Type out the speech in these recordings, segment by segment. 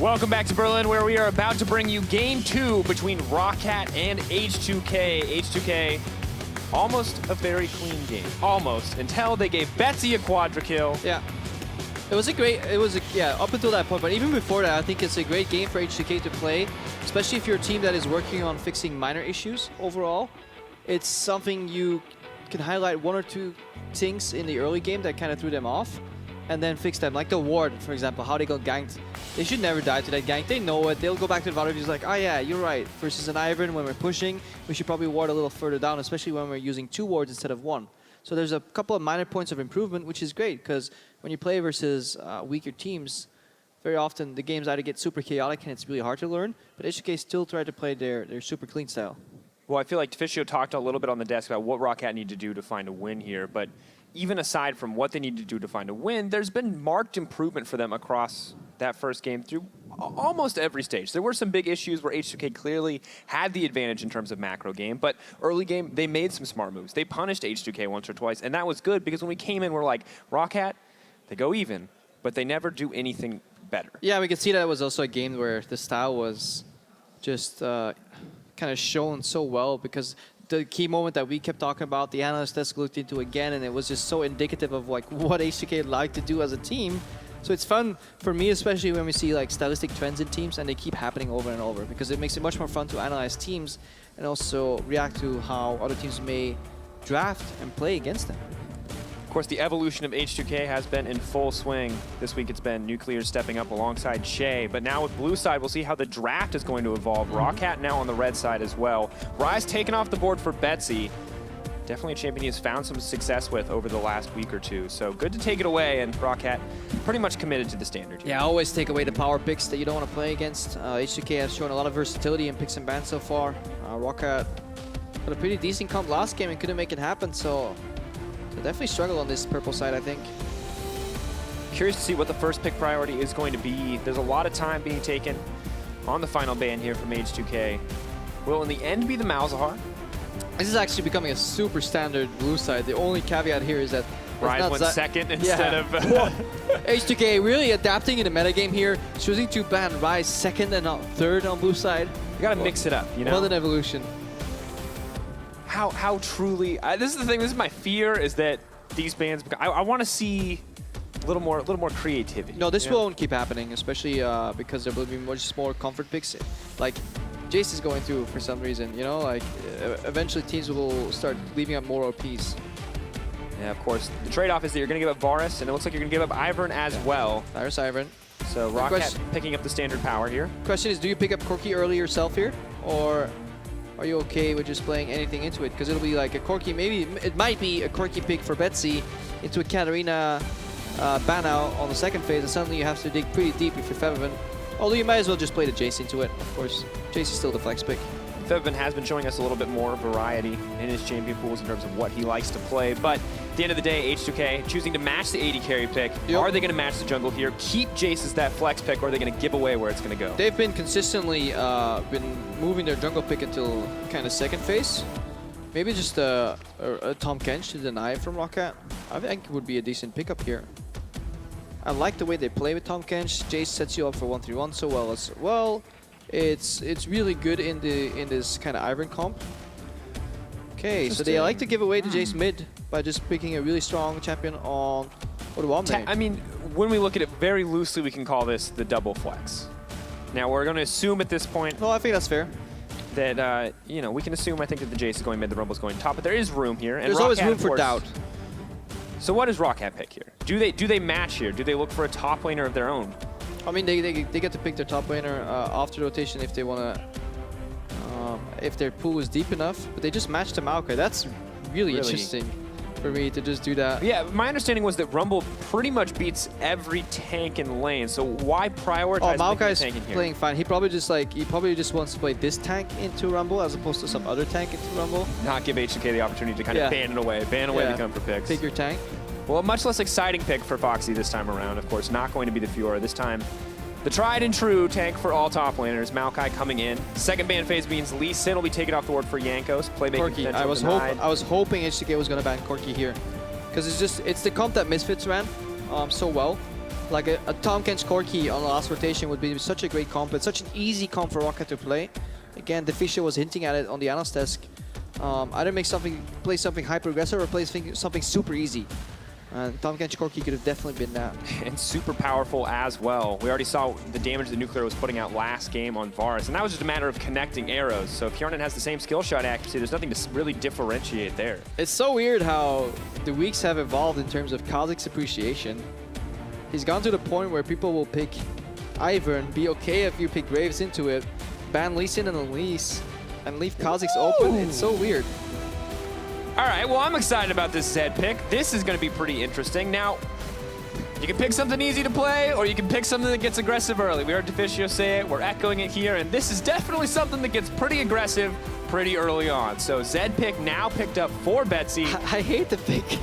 Welcome back to Berlin, where we are about to bring you Game 2 between ROCCAT and H2K. H2K, almost a very clean game. Almost, until they gave Betsy a quadra kill. Yeah. Yeah, up until that point, but even before that, I think it's a great game for H2K to play, especially if you're a team that is working on fixing minor issues overall. It's something you can highlight one or two things in the early game that kind of threw them off, and then fix them. Like the ward, for example, how they got ganked. They should never die to that gank. They know it. They'll go back to the value like, oh yeah, you're right. Versus an Ivern, when we're pushing, we should probably ward a little further down, especially when we're using 2 wards instead of 1. So there's a couple of minor points of improvement, which is great, because when you play versus weaker teams, very often the games either get super chaotic and it's really hard to learn, but H2K still try to play their super clean style. Well, I feel like Deficio talked a little bit on the desk about what ROCCAT need to do to find a win here, but even aside from what they need to do to find a win, there's been marked improvement for them across that first game through almost every stage. There were some big issues where H2K clearly had the advantage in terms of macro game, but early game, they made some smart moves. They punished H2K once or twice, and that was good because when we came in, we're like, ROCCAT, they go even, but they never do anything better. Yeah, we could see that it was also a game where the style was just kind of shown so well, because the key moment that we kept talking about, the analyst desk looked into again, and it was just so indicative of like what H2K like to do as a team. So it's fun for me, especially when we see like stylistic trends in teams and they keep happening over and over, because it makes it much more fun to analyze teams and also react to how other teams may draft and play against them. Of course, the evolution of H2K has been in full swing. This week it's been Nuclear stepping up alongside Shay, but now with blue side, we'll see how the draft is going to evolve. ROCCAT now on the red side as well. Rise taken off the board for Betsy. Definitely a champion he has found some success with over the last week or two. So good to take it away, and ROCCAT pretty much committed to the standard here. Yeah, always take away the power picks that you don't want to play against. H2K has shown a lot of versatility in picks and bans so far. ROCCAT got a pretty decent comp last game and couldn't make it happen, so they definitely struggle on this purple side, I think. Curious to see what the first pick priority is going to be. There's a lot of time being taken on the final ban here from H2K. Will in the end be the Malzahar? This is actually becoming a super standard blue side. The only caveat here is that Rise went second instead of... H2K really adapting in the metagame here, choosing to ban Rise second and not third on blue side. You gotta mix it up, you know? What an evolution. How truly... this is the thing, this is my fear, is that these bans... I want to see a little more creativity. No, this won't keep happening, especially because there will be much more comfort picks. Like, Jace is going through for some reason, you know? Like, eventually teams will start leaving up more OPs. Yeah, of course. The trade-off is that you're going to give up Varus, and it looks like you're going to give up Ivern as well. Varus, Ivern. So ROCCAT picking up the standard power here. Question is, do you pick up Corki early yourself here? Or are you okay with just playing anything into it? Because it'll be like a Corki, maybe it might be a Corki pick for Betsy into a Katarina ban out on the second phase, and suddenly you have to dig pretty deep if you're Febiven. Although you might as well just play the Jace into it, of course. Jace is still the flex pick. Febiven has been showing us a little bit more variety in his champion pools in terms of what he likes to play, but at the end of the day, H2K choosing to match the AD carry pick. Yep. Are they going to match the jungle here, keep Jace as that flex pick, or are they going to give away where it's going to go? They've been consistently moving their jungle pick until kind of second phase. Maybe just a Tahm Kench to deny from ROCCAT. I think it would be a decent pickup here. I like the way they play with Tahm Kench. Jace sets you up for 1-3-1 so well as well. It's really good in this kind of Ivern comp. Okay, so they like to give away the Jace mid by just picking a really strong champion on Oruame. I mean, when we look at it very loosely, we can call this the double flex. Now we're going to assume at this point. No, I think that's fair. That you know, we can assume. I think that the Jace is going mid, the Rumble's going top, but there is room here. And there's always room for doubt. So what does ROCCAT pick here? Do they match here? Do they look for a top laner of their own? I mean, they get to pick their top laner after rotation if they want to, if their pool is deep enough. But they just match to Maokai. That's really interesting for me to just do that. Yeah, my understanding was that Rumble pretty much beats every tank in lane. So why prioritize Maokai's tank in here? Playing fine. He probably just wants to play this tank into Rumble as opposed to some other tank into Rumble. Not give H2K the opportunity to kind of ban away the comfort picks. Pick your tank. Well, a much less exciting pick for Foxy this time around. Of course, not going to be the Fiora this time. The tried and true tank for all top laners, Maokai coming in. Second ban phase means Lee Sin will be taken off the board for Jankos. Playmaking Corki. I was hoping H2K was going to ban Corki here, because it's the comp that Misfits ran so well. Like a Tom Kench Corki on the last rotation would be such a great comp. It's such an easy comp for ROCCAT to play. Again, Deficio was hinting at it on the analyst desk. Either play something hyper-aggressive or play something super easy. Tom Kench Corki could have definitely been that. And super powerful as well. We already saw the damage the Nuclear was putting out last game on Varus, and that was just a matter of connecting arrows. So if Hjarnan has the same skill shot accuracy, there's nothing to really differentiate there. It's so weird how the weeks have evolved in terms of Kha'Zix's appreciation. He's gone to the point where people will pick Ivern, be okay if you pick Graves into it, ban Lee Sin and Elise, and leave Kha'Zix open. It's so weird. All right, well, I'm excited about this Zed pick. This is going to be pretty interesting. Now, you can pick something easy to play, or you can pick something that gets aggressive early. We heard Deficio say it, we're echoing it here, and this is definitely something that gets pretty aggressive pretty early on. So Zed pick now picked up for Betsy. I hate the pick.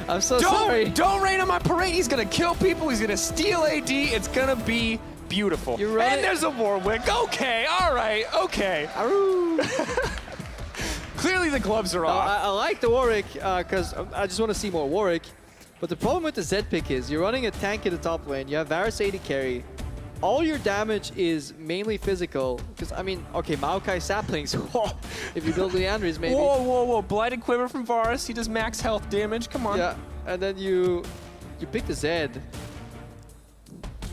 I'm so sorry. Don't rain on my parade. He's going to kill people. He's going to steal AD. It's going to be beautiful. You're right. And there's a Warwick. Okay, all right, okay. Clearly the gloves are off. I like the Warwick because I just want to see more Warwick. But the problem with the Zed pick is you're running a tank in the top lane. You have Varus AD carry. All your damage is mainly physical. Because, I mean, okay, Maokai saplings. If you build Leandris, maybe. Whoa. Blighted Quiver from Varus. He does max health damage. Come on. Yeah, and then you pick the Zed.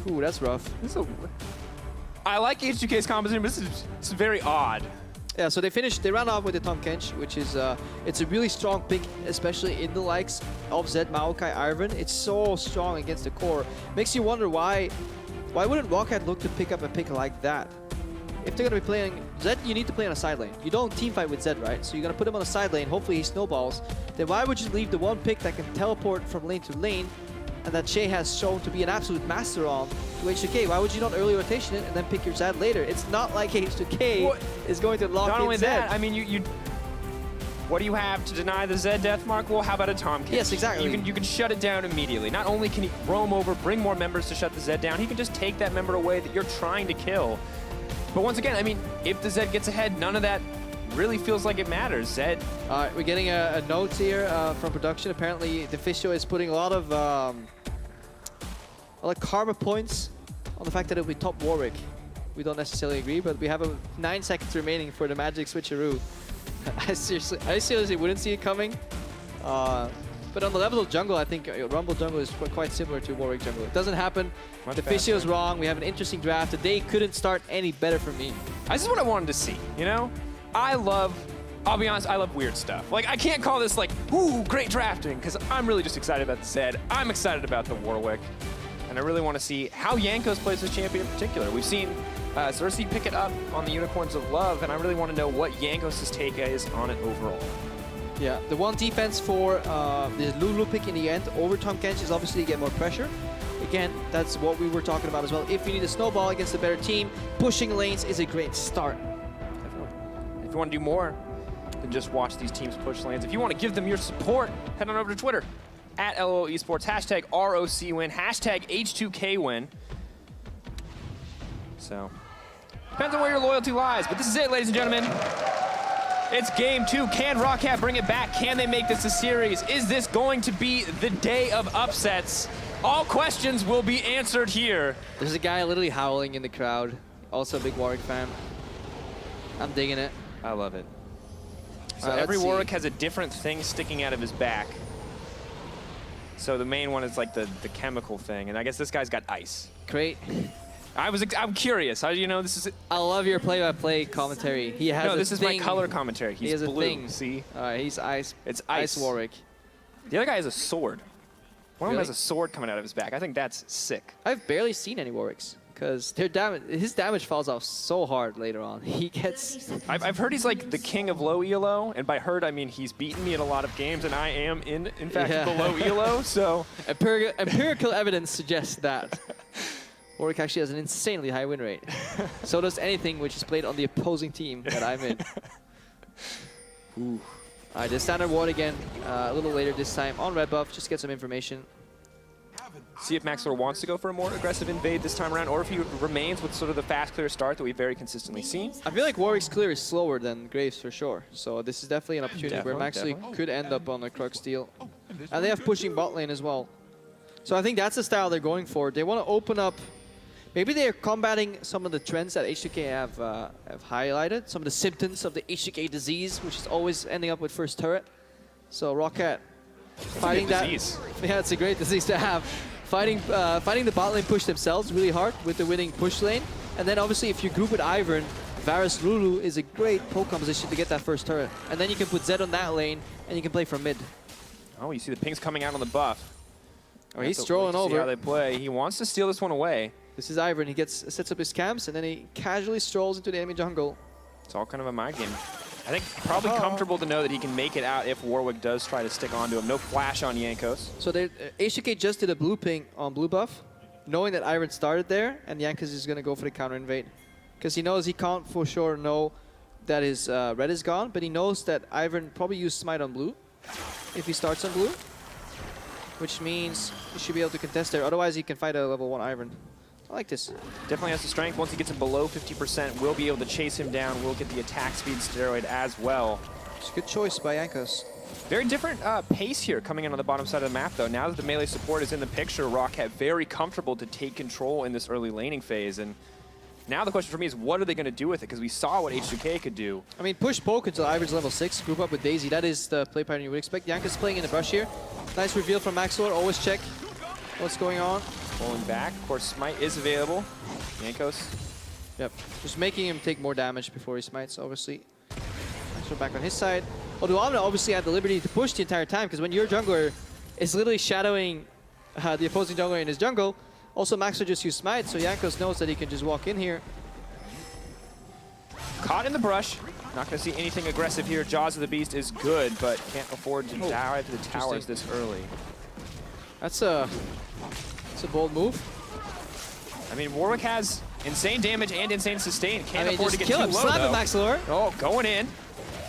Ooh, that's rough. I like H2K's composition, but it's very odd. Yeah, so they ran off with the Tom Kench, which is it's a really strong pick, especially in the likes of Zed, Maokai, Ivern. It's so strong against the core. Makes you wonder why wouldn't ROCCAT look to pick up a pick like that? If they're gonna be playing Zed, you need to play on a side lane. You don't teamfight with Zed, right? So you're gonna put him on a side lane, hopefully he snowballs. Then why would you leave the one pick that can teleport from lane to lane and that Shay has shown to be an absolute master on to H2K? Why would you not early rotation it and then pick your Zed later? It's not like H2K is going to lock in Zed. Not only that, I mean, you what do you have to deny the Zed death mark? Well, how about a Tom Kench? Yes, exactly. You can shut it down immediately. Not only can he roam over, bring more members to shut the Zed down, he can just take that member away that you're trying to kill. But once again, I mean, if the Zed gets ahead, none of that really feels like it matters. Zed. All right, we're getting a note here from production. Apparently, Deficio is putting a lot of karma points on the fact that it'll be top Warwick. We don't necessarily agree, but we have 9 seconds remaining for the magic switcheroo. I seriously wouldn't see it coming. But on the level of jungle, I think Rumble jungle is quite similar to Warwick jungle. It doesn't happen. Deficio is wrong. We have an interesting draft. The day couldn't start any better for me. This is what I wanted to see, you know? I'll be honest, I love weird stuff. Like, I can't call this like, ooh, great drafting, because I'm really just excited about the Zed. I'm excited about the Warwick. And I really want to see how Jankos plays this champion in particular. We've seen Cersei pick it up on the Unicorns of Love, and I really want to know what Jankos' take is on it overall. Yeah, the one defense for the Lulu pick in the end over Tom Kench is obviously to get more pressure. Again, that's what we were talking about as well. If you need a snowball against a better team, pushing lanes is a great start. Definitely. If you want to do more than just watch these teams push lanes, if you want to give them your support, head on over to Twitter. @ LOL Esports, hashtag ROC win, hashtag H2K win. So, depends on where your loyalty lies, but this is it, ladies and gentlemen. It's game 2. Can ROCCAT bring it back? Can they make this a series? Is this going to be the day of upsets? All questions will be answered here. There's a guy literally howling in the crowd. Also a big Warwick fan. I'm digging it. I love it. So every Warwick has a different thing sticking out of his back. So the main one is like the chemical thing, and I guess this guy's got ice. Great. I'm curious. How do you know this is? I love your play-by-play commentary. He has. No, this is my color commentary. He's he has blue. A thing. See? He's ice. It's ice. Warwick. The other guy has a sword. One of them Really? has a sword coming out of his back. I think that's sick. I've barely seen any Warwicks because his damage falls off so hard later on. He gets. I've heard he's like the king of low elo, and by heard I mean he's beaten me in a lot of games, and I am in fact the low elo. So empirical evidence suggests that Warwick actually has an insanely high win rate. So does anything which is played on the opposing team that I'm in. Ooh. All right, the standard ward again, a little later this time on red buff, just get some information. See if Maxwell wants to go for a more aggressive invade this time around, or if he remains with sort of the fast clear start that we've very consistently seen. I feel like Warwick's clear is slower than Graves for sure, so this is definitely an opportunity where Maxley could end up on a Crux steal. And they have pushing bot lane as well. So I think that's the style they're going for. They want to open up. Maybe they're combating some of the trends that H2K have highlighted. Some of the symptoms of the H2K disease, which is always ending up with first turret. So ROCCAT fighting that. Disease. Yeah, it's a great disease to have. Fighting the bot lane push themselves really hard with the winning push lane. And then obviously if you group with Ivern, Varus Lulu is a great poke composition to get that first turret. And then you can put Zed on that lane and you can play from mid. Oh, you see the pings coming out on the buff. Oh, he's strolling over. See how they play. He wants to steal this one away. This is Ivern. He sets up his camps and then he casually strolls into the enemy jungle. It's all kind of a mind game. I think probably comfortable to know that he can make it out if Warwick does try to stick onto him. No flash on Jankos. So H2K just did a blue ping on blue buff, knowing that Ivern started there, and Jankos is going to go for the counter invade. Because he knows he can't for sure know that his red is gone, but he knows that Ivern probably used smite on blue if he starts on blue, which means he should be able to contest there. Otherwise, he can fight a level 1 Ivern. I like this. Definitely has the strength. Once he gets him below 50%, we'll be able to chase him down. We'll get the attack speed steroid as well. It's a good choice by Jankos. Very different pace here coming in on the bottom side of the map, though. Now that the melee support is in the picture, ROCCAT very comfortable to take control in this early laning phase. And now the question for me is, what are they going to do with it? Because we saw what H2K could do. I mean, push poke until Ivern's level 6, group up with Daisy. That is the play pattern you would expect. Jankos playing in the brush here. Nice reveal from Maxor. Always check what's going on. Pulling back. Of course, smite is available. Jankos. Yep. Just making him take more damage before he smites, obviously. Maxor back on his side. Although Amna obviously had the liberty to push the entire time, because when your jungler is literally shadowing the opposing jungler in his jungle, also Maxor just used smite, so Jankos knows that he can just walk in here. Caught in the brush. Not going to see anything aggressive here. Jaws of the Beast is good, but can't afford to dive to the towers this early. That's a bold move. I mean, Warwick has insane damage and insane sustain. Can't afford to get kill too him. low, Slap though. him, Maxor. Oh, going in.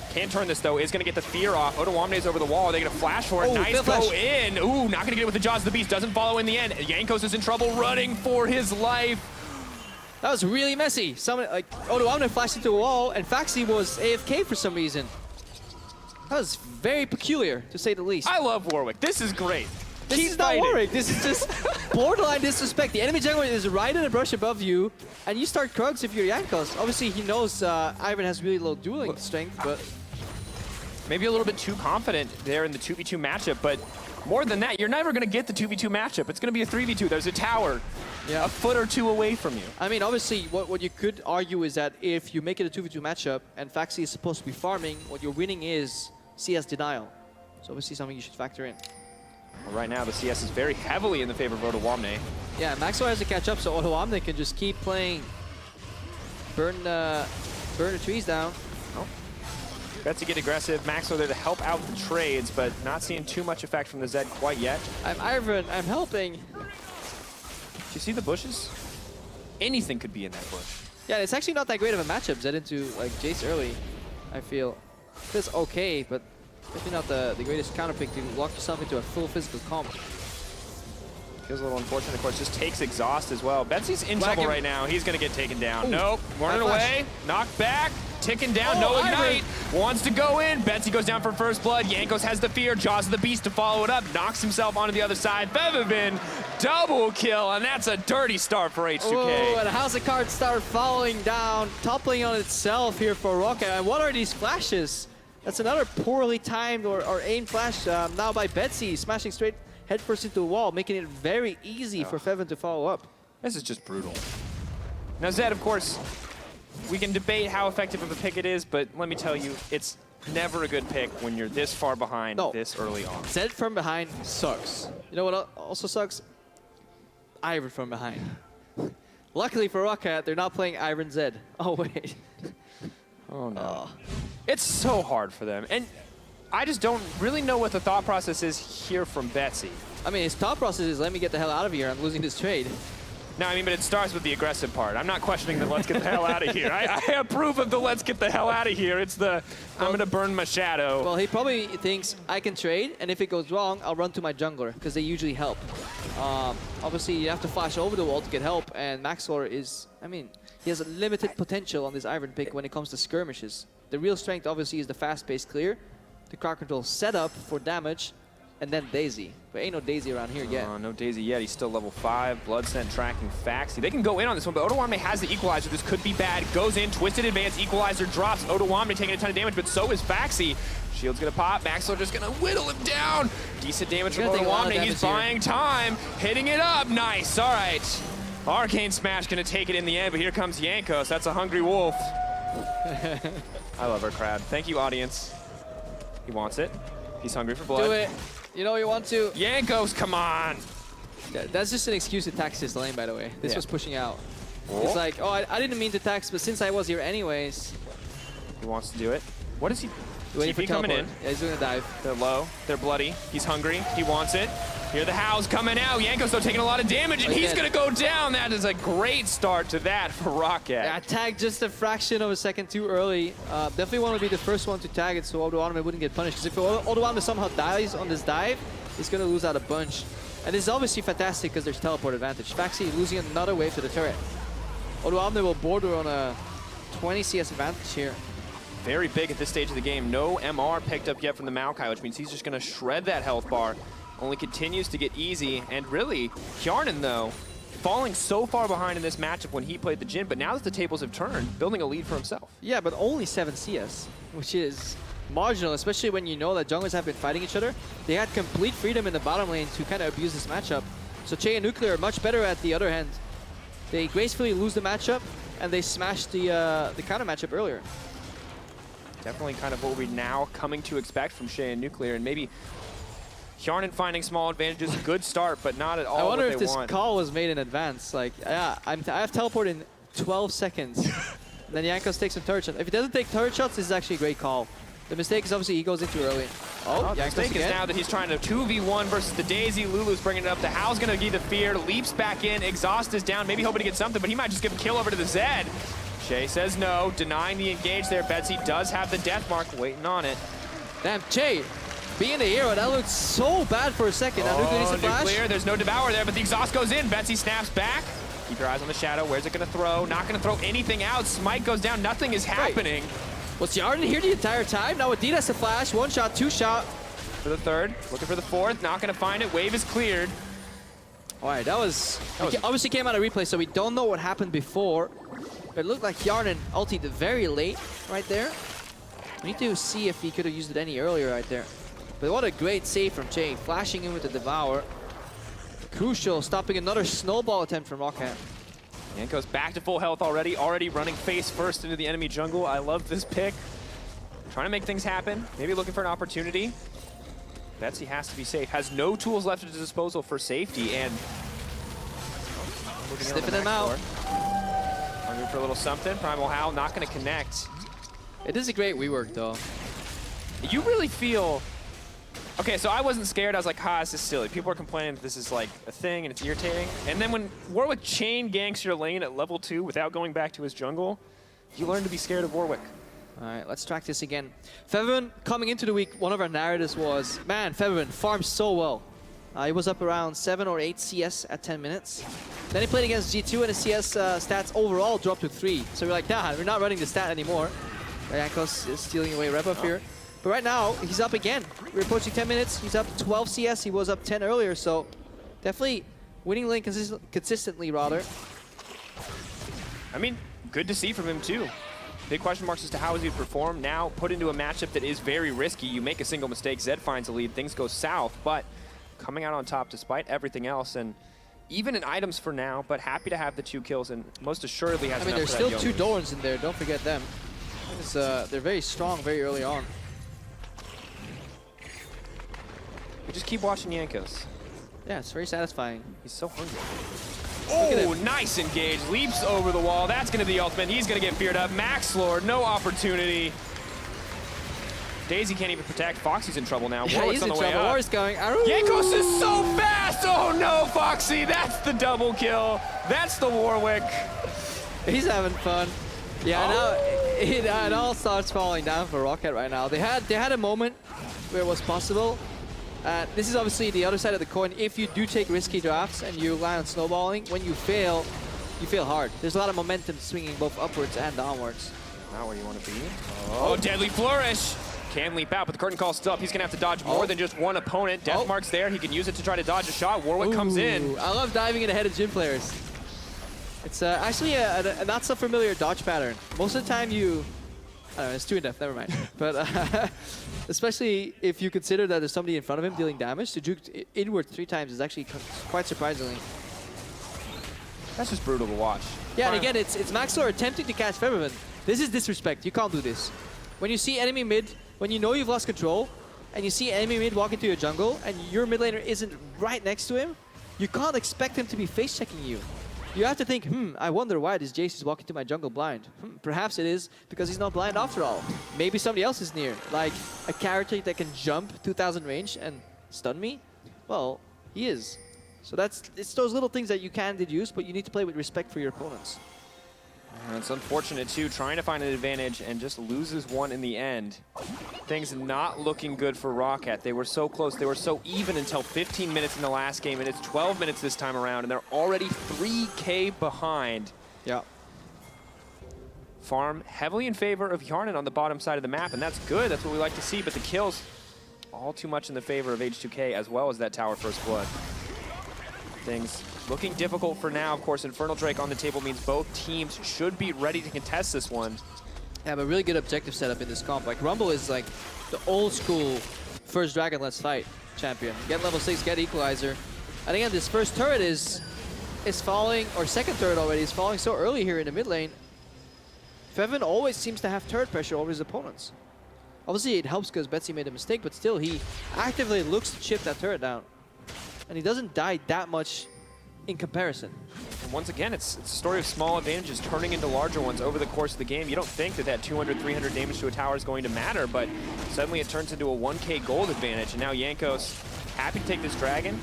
Can't turn this, though. Is going to get the fear off. Odoamne's over the wall. Are they going to flash for it? Oh, Nice flash. go in. Ooh, not going to get it with the Jaws of the Beast. Doesn't follow in the end. Jankos is in trouble, running for his life. That was really messy. Someone like Odoamne flashed into a wall, and Faxi was AFK for some reason. That was very peculiar, to say the least. I love Warwick. This is great. This Keep is not fighting. Warwick. This is just borderline disrespect. The enemy jungler is right in a brush above you, and you start Krugs if you're Jankos. Obviously, he knows Ivern has really low dueling strength, but maybe a little bit too confident there in the 2v2 matchup, but more than that, you're never going to get the 2v2 matchup. It's going to be a 3v2. There's a tower a foot or two away from you. I mean, obviously, what you could argue is that if you make it a 2v2 matchup and Faxi is supposed to be farming, what you're winning is CS denial. So obviously something you should factor in. Well, right now, the CS is very heavily in the favor of Odoamne. Yeah, Maxwell has to catch up, so Odoamne can just keep playing, burn the trees down. Oh. Betsy get aggressive. Maxwell there to help out the trades, but not seeing too much effect from the Zed quite yet. I'm Ivern, I'm helping. Do you see the bushes? Anything could be in that bush. Yeah, it's actually not that great of a matchup, Zed into like Jace early, I feel. It's okay, but definitely not the greatest counter pick to lock yourself into a full physical comp. Feels a little unfortunate, of course, just takes exhaust as well. Betsy's in trouble right now. He's going to get taken down. Ooh. Nope, running away, knocked back, ticking down, no ignite. Wants to go in. Betsy goes down for first blood. Jankos has the fear. Jaws of the Beast to follow it up. Knocks himself onto the other side. Bevavin, double kill, and that's a dirty start for H2K. Oh, and how's the card start falling down, toppling on itself here for ROCCAT. And what are these flashes? That's another poorly timed or aimed flash now by Betsy, smashing straight headfirst into the wall, making it very easy for Feven to follow up. This is just brutal. Now Zed, of course, we can debate how effective of a pick it is, but let me tell you, it's never a good pick when you're this far behind this early on. Zed from behind sucks. You know what also sucks? Ivern from behind. Luckily for ROCCAT, they're not playing Ivern Zed. Oh, wait. Oh, no. It's so hard for them. And I just don't really know what the thought process is here from Betsy. I mean, his thought process is, let me get the hell out of here. I'm losing this trade. No, I mean, but it starts with the aggressive part. I'm not questioning the let's get the hell out of here. I approve of the let's get the hell out of here. It's the I'm going to burn my shadow. Well, he probably thinks I can trade, and if it goes wrong, I'll run to my jungler, because they usually help. Obviously, you have to flash over the wall to get help, and Maxor is, I mean, he has a limited potential on this Ivern pick when it comes to skirmishes. The real strength, obviously, is the fast-paced clear, the crowd control setup for damage, and then Daisy. But ain't no Daisy around here yet. No Daisy yet. He's still level 5. Bloodsent tracking Faxi. They can go in on this one, but Odoamne has the equalizer. This could be bad. Goes in, twisted advance, equalizer drops. Odoamne taking a ton of damage, but so is Faxi. Shield's gonna pop. Maxwell just gonna whittle him down. Decent damage from Odoamne. He's buying time. Hitting it up. Nice. All right. Arcane Smash gonna take it in the end, but here comes Jankos. That's a hungry wolf. I love our crowd. Thank you, audience. He wants it. He's hungry for blood. Do it. You know you want to. Jankos, come on. That's just an excuse to tax his lane, by the way. This was pushing out. Oh. It's like, oh, I didn't mean to tax, but since I was here anyways. He wants to do it. What is he? Waiting for coming in. Yeah, he's doing a dive. They're low. They're bloody. He's hungry. He wants it. Here the Howls coming out. Jankos though taking a lot of damage, and he's gonna go down. That is a great start to that for ROCCAT. Yeah, tagged just a fraction of a second too early. Definitely want to be the first one to tag it so Odoamne wouldn't get punished. Because if Odoamne somehow dies on this dive, he's gonna lose out a bunch. And this is obviously fantastic because there's teleport advantage. Faxi losing another wave to the turret. Odoamne will border on a 20 CS advantage here. Very big at this stage of the game. No MR picked up yet from the Maokai, which means he's just gonna shred that health bar. Only continues to get easy, and really, Hjarnan, though, falling so far behind in this matchup when he played the Jhin, but now that the tables have turned, building a lead for himself. Yeah, but only 7 CS, which is marginal, especially when you know that junglers have been fighting each other. They had complete freedom in the bottom lane to kind of abuse this matchup. So Che and Nuclear are much better at the other hand. They gracefully lose the matchup, and they smash the counter matchup earlier. Definitely kind of what we're now coming to expect from Shay and Nuclear, and maybe Hjarnan finding small advantages, good start, but not at all I wonder what if they this want. call was made in advance. Like, yeah, I have teleport in 12 seconds. Then Jankos takes some turret shots. If he doesn't take turret shots, this is actually a great call. The mistake is obviously he goes in too early. Oh, the mistake is now that he's trying to 2v1 versus the Daisy. Lulu's bringing it up. The Howl's going to give the fear. Leaps back in. Exhaust is down. Maybe hoping to get something, but he might just give a kill over to the Zed. Shay says no, denying the engage there. Betsy does have the death mark, waiting on it. Damn, Che, being the hero, that looked so bad for a second. Now Nuclear needs to flash. Nuclear, there's no Devour there, but the exhaust goes in. Betsy snaps back. Keep your eyes on the shadow. Where's it going to throw? Not going to throw anything out. Smite goes down. Nothing is happening. Was Hjarnan here the entire time? Now Adidas a flash. 1 shot, 2 shot. For the third, looking for the fourth. Not going to find it. Wave is cleared. All right, that was obviously came out of replay, so we don't know what happened before. But it looked like Hjarnan ultied very late right there. We need to see if he could have used it any earlier right there. But what a great save from Che, flashing in with the Devour. Crucial, stopping another snowball attempt from ROCCAT. Jankos back to full health already running face first into the enemy jungle. I love this pick. Trying to make things happen, maybe looking for an opportunity. Betsy has to be safe, has no tools left at his disposal for safety, and sniffing him out. Hungry for a little something. Primal Howl not going to connect. It is a great rework though. You really feel... Okay, so I wasn't scared. I was like, this is silly. People are complaining that this is like a thing and it's irritating. And then when Warwick chain ganks your lane at level 2 without going back to his jungle, you learn to be scared of Warwick. All right, let's track this again. Feverin, coming into the week, one of our narratives was, man, Feverin farms so well. He was up around 7 or 8 CS at 10 minutes. Then he played against G2 and his CS stats overall dropped to 3. So we're like, nah, we're not running the stat anymore. Jankos is stealing away rep up here. But right now, he's up again. We're approaching 10 minutes. He's up 12 CS. He was up 10 earlier, so definitely winning lane consistently, rather. I mean, good to see from him, too. Big question marks as to how he would perform. Now, put into a matchup that is very risky. You make a single mistake, Zed finds a lead, things go south, but coming out on top despite everything else, and even in items for now, but happy to have the 2 kills, and most assuredly has enough there's for that still 2 Youngers. Dorans in there. Don't forget them. They're very strong very early on. We just keep watching Jankos. Yeah, it's very satisfying. He's so hungry. Oh, nice engage. Leaps over the wall. That's going to be the ultimate. He's going to get feared up. Max Lord, no opportunity. Daisy can't even protect. Foxy's in trouble now. Yeah, Warwick's he's on in the way trouble. up. Warwick's going. Jankos is so fast. Oh, no, Foxy. That's the double kill. That's the Warwick. He's having fun. Yeah, now it all starts falling down for ROCCAT right now. They had a moment where it was possible. This is obviously the other side of the coin. If you do take risky drafts and you rely on snowballing, when you fail hard. There's a lot of momentum swinging both upwards and downwards. Not where you want to be. Oh, deadly flourish. Can leap out, but the curtain call's still up. He's gonna have to dodge more than just one opponent. Deathmark's there. He can use it to try to dodge a shot. Warwick comes in. I love diving in ahead of gym players. It's actually a not so familiar dodge pattern. Most of the time you, I don't know, it's too in-depth, never mind. But especially if you consider that there's somebody in front of him dealing damage, to juke inward 3 times is actually quite surprisingly. That's just brutal to watch. Yeah, and again, it's Maxor attempting to catch Featherman. This is disrespect. You can't do this. When you see enemy mid, when you know you've lost control, and you see enemy mid walk into your jungle, and your mid laner isn't right next to him, you can't expect him to be face-checking you. You have to think, I wonder why this Jace is walking to my jungle blind. Perhaps it is because he's not blind after all. Maybe somebody else is near, like a character that can jump 2,000 range and stun me. Well, he is. So it's those little things that you can deduce, but you need to play with respect for your opponents. And it's unfortunate too, trying to find an advantage and just loses one in the end. Things not looking good for ROCCAT. They were so close, they were so even until 15 minutes in the last game, and it's 12 minutes this time around, and they're already 3K behind. Yeah. Farm heavily in favor of Yarnan on the bottom side of the map, and that's good. That's what we like to see, but the kills all too much in the favor of H2K, as well as that tower first blood. Things looking difficult for now. Of course, Infernal Drake on the table means both teams should be ready to contest this one. Yeah, but really good objective setup in this comp. Like, Rumble is like the old school first dragon, let's fight champion. Get level 6, get equalizer. And again, this first turret is falling, or second turret already, is falling so early here in the mid lane. Feven always seems to have turret pressure over his opponents. Obviously, it helps because Betsy made a mistake, but still, he actively looks to chip that turret down. And he doesn't die that much in comparison. And once again, it's a story of small advantages turning into larger ones over the course of the game. You don't think that 200, 300 damage to a tower is going to matter, but suddenly it turns into a 1K gold advantage. And now Jankos happy to take this dragon.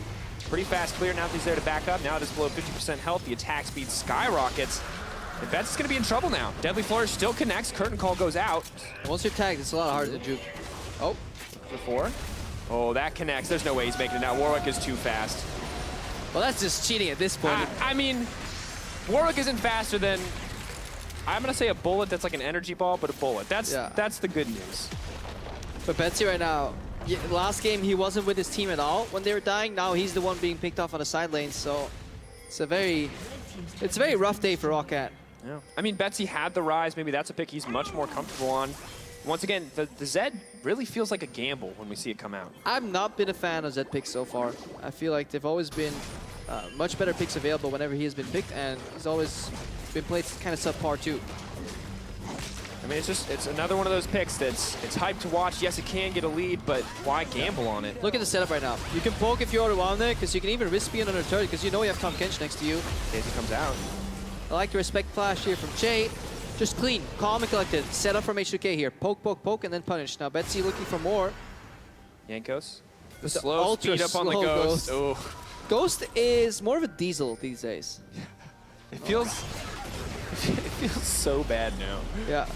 Pretty fast clear now that he's there to back up. Now it is below 50% health. The attack speed skyrockets. And Bet's going to be in trouble now. Deadly Flourish still connects. Curtain Call goes out. Once you're tagged, it's a lot harder to juke. Oh, before. Oh, that connects. There's no way he's making it out. Warwick is too fast. Well, that's just cheating at this point. I mean, Warwick isn't faster than, I'm going to say a bullet that's like an energy ball, but a bullet. That's the good news. But Betsy right now, last game he wasn't with his team at all when they were dying. Now he's the one being picked off on the side lane, so it's a very rough day for ROCCAT. Yeah. I mean, Betsy had the rise. Maybe that's a pick he's much more comfortable on. Once again, the Zed really feels like a gamble when we see it come out. I've not been a fan of Zed picks so far. I feel like they've always been much better picks available whenever he has been picked, and he's always been played kind of subpar too. I mean, it's another one of those picks it's hyped to watch. Yes, it can get a lead, but why gamble on it? Look at the setup right now. You can poke if you're around there, because you can even risk being under turret, because you know you have Tom Kench next to you. Daisy comes out. I like the respect flash here from Che. Just clean, calm and collected. Set up from H2K here. Poke, poke, poke, and then punish. Now Betsy looking for more. Jankos. The slow speed up on the Ghost. Oh. Ghost is more of a diesel these days. It feels so bad now. Yeah.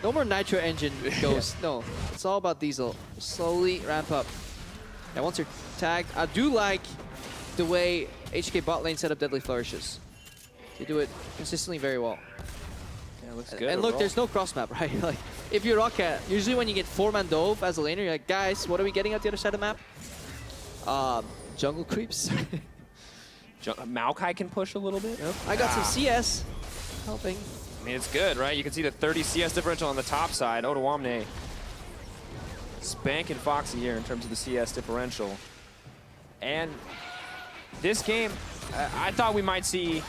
No more nitro engine Ghost. No. It's all about diesel. Slowly ramp up. Now once you're tagged, I do like the way HK bot lane set up Deadly Flourishes. They do it consistently very well. Looks good and look, overall. there's no cross map, right? Like, if you're ROCCAT, usually when you get 4-man dove as a laner, you're like, guys, what are we getting at the other side of the map? Jungle creeps. Maokai can push a little bit. Yep. I got some CS helping. I mean, it's good, right? You can see the 30 CS differential on the top side. Otawamne spanking Foxy here in terms of the CS differential. And this game, I thought we might see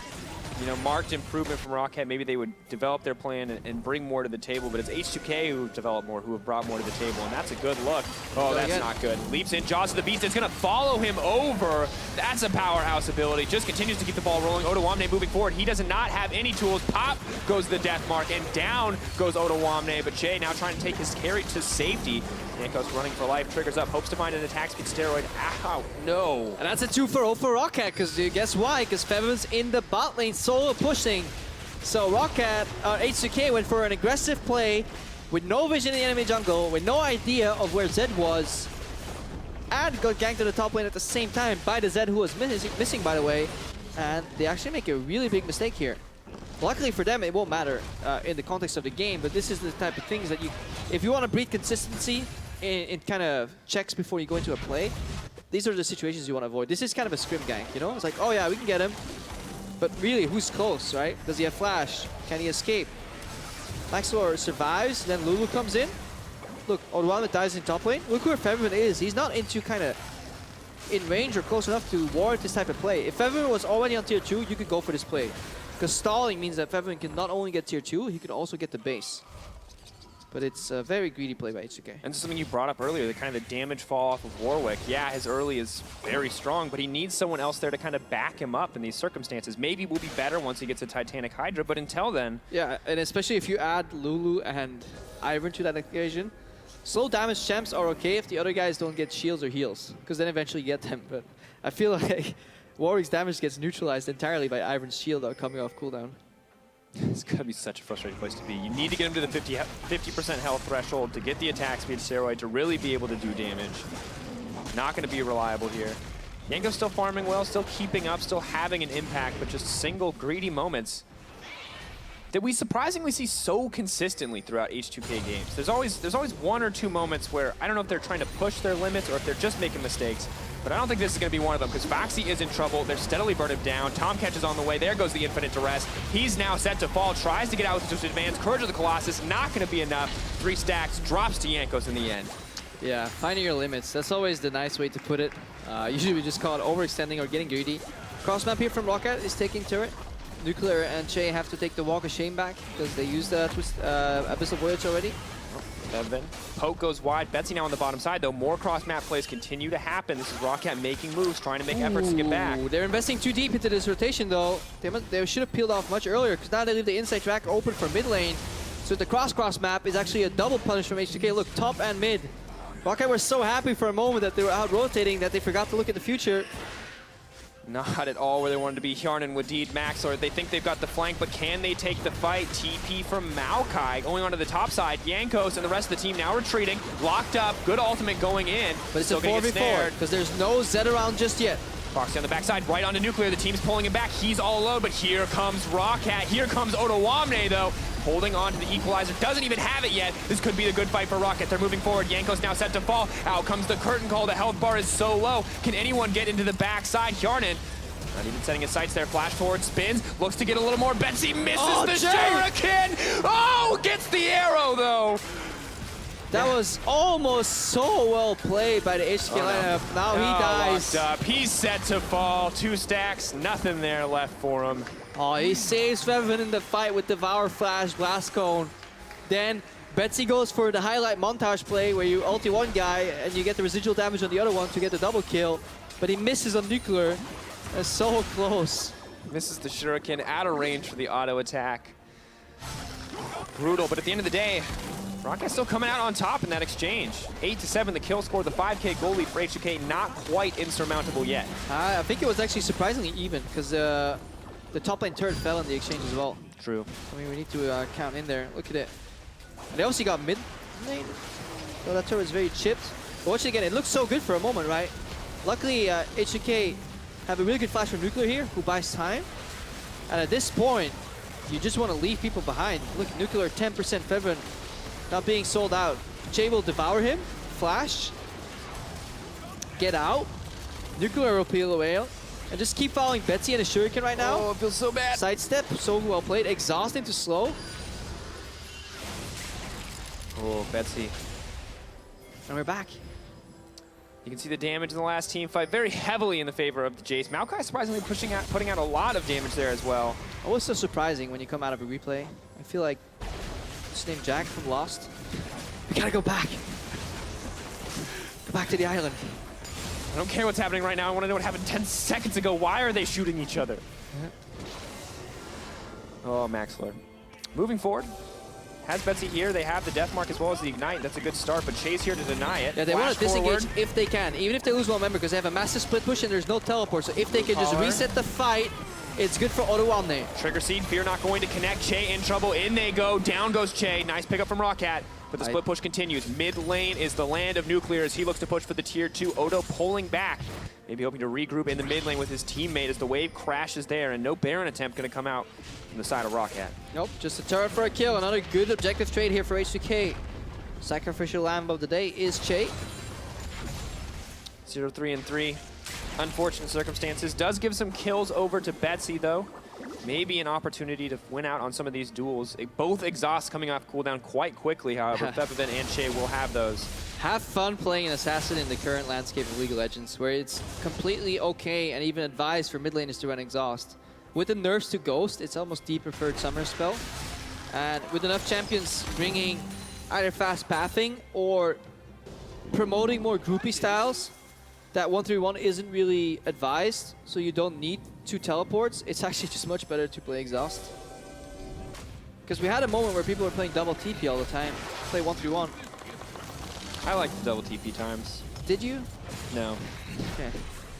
marked improvement from ROCCAT. Maybe they would develop their plan and bring more to the table, but it's H2K who have developed more, who have brought more to the table, and that's a good look. Oh, that's not good. Leaps in, Jaws of the Beast. It's going to follow him over. That's a powerhouse ability. Just continues to keep the ball rolling. Otawamne moving forward. He does not have any tools. Pop goes the death mark, and down goes Otawamne, but Che now trying to take his carry to safety. Jankos running for life, triggers up, hopes to find an attack speed steroid. Ow, no. And that's a 2-for-0 for ROCCAT, because guess why? Because Fevin's in the bot lane solo pushing. So ROCCAT, H2K went for an aggressive play with no vision in the enemy jungle, with no idea of where Zed was, and got ganked to the top lane at the same time by the Zed who was missing, by the way. And they actually make a really big mistake here. Luckily for them, it won't matter in the context of the game, but this is the type of things that if you want to breed consistency in kind of checks before you go into a play, these are the situations you want to avoid. This is kind of a scrim gank, you know? It's like, oh yeah, we can get him. But really, who's close, right? Does he have flash? Can he escape? Maxlor survives, then Lulu comes in. Look, Odoamne dies in top lane. Look where Featherman is. He's not into kind of in range or close enough to warrant this type of play. If Featherman was already on tier 2, you could go for this play. Because stalling means that Featherman can not only get tier 2, he can also get the base. But it's a very greedy play by H2K. And this is something you brought up earlier, the kind of the damage fall off of Warwick. Yeah, his early is very strong, but he needs someone else there to kind of back him up in these circumstances. Maybe we'll be better once he gets a Titanic Hydra, but until then... Yeah, and especially if you add Lulu and Ivern to that equation, slow damage champs are okay if the other guys don't get shields or heals, because then eventually you get them. But I feel like Warwick's damage gets neutralized entirely by Ivern's shield coming off cooldown. It's going to be such a frustrating place to be. You need to get him to the 50% health threshold to get the attack speed steroid to really be able to do damage. Not going to be reliable here. Yanko's still farming well, still keeping up, still having an impact, but just single greedy moments that we surprisingly see so consistently throughout H2K games. There's always one or two moments where I don't know if they're trying to push their limits or if they're just making mistakes, but I don't think this is going to be one of them because Foxy is in trouble. They're steadily burning him down. Tomcatch is on the way. There goes the Infinite Duress. He's now set to fall. Tries to get out with his advance. Courage of the Colossus. Not going to be enough. 3 stacks. Drops to Jankos in the end. Yeah, finding your limits. That's always the nice way to put it. Usually we just call it overextending or getting greedy. Cross map here from ROCCAT is taking turret. Nuclear and Che have to take the Walk of Shame back because they used Abyssal Voyage already. Evan. Poke goes wide. Betsy now on the bottom side, though. More cross-map plays continue to happen. This is ROCCAT making moves, trying to make efforts to get back. They're investing too deep into this rotation, though. They should have peeled off much earlier, because now they leave the inside track open for mid lane. So the cross map is actually a double punish from H2K. Look, top and mid. ROCCAT were so happy for a moment that they were out rotating that they forgot to look at the future. Not at all where they wanted to be. Hjarnan, Wadid, Max, or they think they've got the flank, but can they take the fight? TP from Maokai going onto the top side. Jankos and the rest of the team now retreating. Locked up. Good ultimate going in. But it's a 4v4 because there's no Zed around just yet. Foxy on the backside, right onto Nuclear. The team's pulling him back. He's all alone, but here comes ROCCAT. Here comes Odoamne, though. Holding on to the equalizer. Doesn't even have it yet. This could be a good fight for ROCCAT. They're moving forward. Jankos now set to fall. Out comes the curtain call. The health bar is so low. Can anyone get into the backside? Hjarnan not even setting his sights there. Flash forward, spins, looks to get a little more. Betsy misses the shuriken. Oh, gets the arrow though. That was almost so well played by the H2K lineup. Now he dies. Locked up. He's set to fall. 2 stacks, nothing there left for him. Oh, he saves Featherman in the fight with Devour Flash, Blast Cone. Then Betsy goes for the highlight montage play where you ulti one guy and you get the residual damage on the other one to get the double kill. But he misses on Nuclear. That's so close. Misses the shuriken, out of range for the auto attack. Brutal, but at the end of the day, ROCCAT still coming out on top in that exchange. 8-7 the kill score, the 5K goal lead for H2K, not quite insurmountable yet. I think it was actually surprisingly even because the top lane turret fell in the exchange as well. True. I mean, we need to count in there. Look at it. And they also got mid lane. So that turret is very chipped. But watch it again, it looks so good for a moment, right? Luckily, H2K have a really good flash from Nuclear here, who buys time. And at this point, you just want to leave people behind. Look, Nuclear 10% Featherman not being sold out. Jay will devour him. Flash. Get out. Nuclear will peel away. And just keep following Betsy and a shuriken right now. Oh, it feels so bad. Sidestep, so well played. Exhausting to slow. Oh, Betsy. And we're back. You can see the damage in the last team fight very heavily in the favor of the Jace. Maokai surprisingly putting out a lot of damage there as well. Always so surprising when you come out of a replay. I feel like just named Jack from Lost. We gotta go back. Go back to the island. I don't care what's happening right now. I want to know what happened 10 seconds ago. Why are they shooting each other? Oh, Maxlor. Moving forward. Has Betsy here. They have the death mark as well as the ignite. That's a good start, but Chase here to deny it. Yeah, they want to disengage if they can, even if they lose one member, because they have a massive split push and there's no teleport. So if they can just reset the fight, it's good for Odoamne. Trigger Seed, Fear not going to connect. Che in trouble. In they go. Down goes Che. Nice pickup from ROCCAT. But the split push continues. Mid lane is the land of Nuclear as he looks to push for the tier 2. Odo pulling back. Maybe hoping to regroup in the mid lane with his teammate as the wave crashes there, and no Baron attempt going to come out from the side of ROCCAT. Nope, just a turret for a kill. Another good objective trade here for H2K. Sacrificial lamb of the day is Che. 0-3-3. Unfortunate circumstances. Does give some kills over to Betsy, though. Maybe an opportunity to win out on some of these duels. Both exhausts coming off cooldown quite quickly, however. Feppavin and Che will have those. Have fun playing an assassin in the current landscape of League of Legends, where it's completely okay and even advised for mid laners to run exhaust. With the nerfs to Ghost, it's almost the preferred summer spell. And with enough champions bringing either fast pathing or promoting more groupie styles, that 1-3-1 isn't really advised, so you don't need 2 teleports. It's actually just much better to play exhaust. Because we had a moment where people were playing double TP all the time, play 1-3-1. I liked the double TP times. Did you? No. Okay.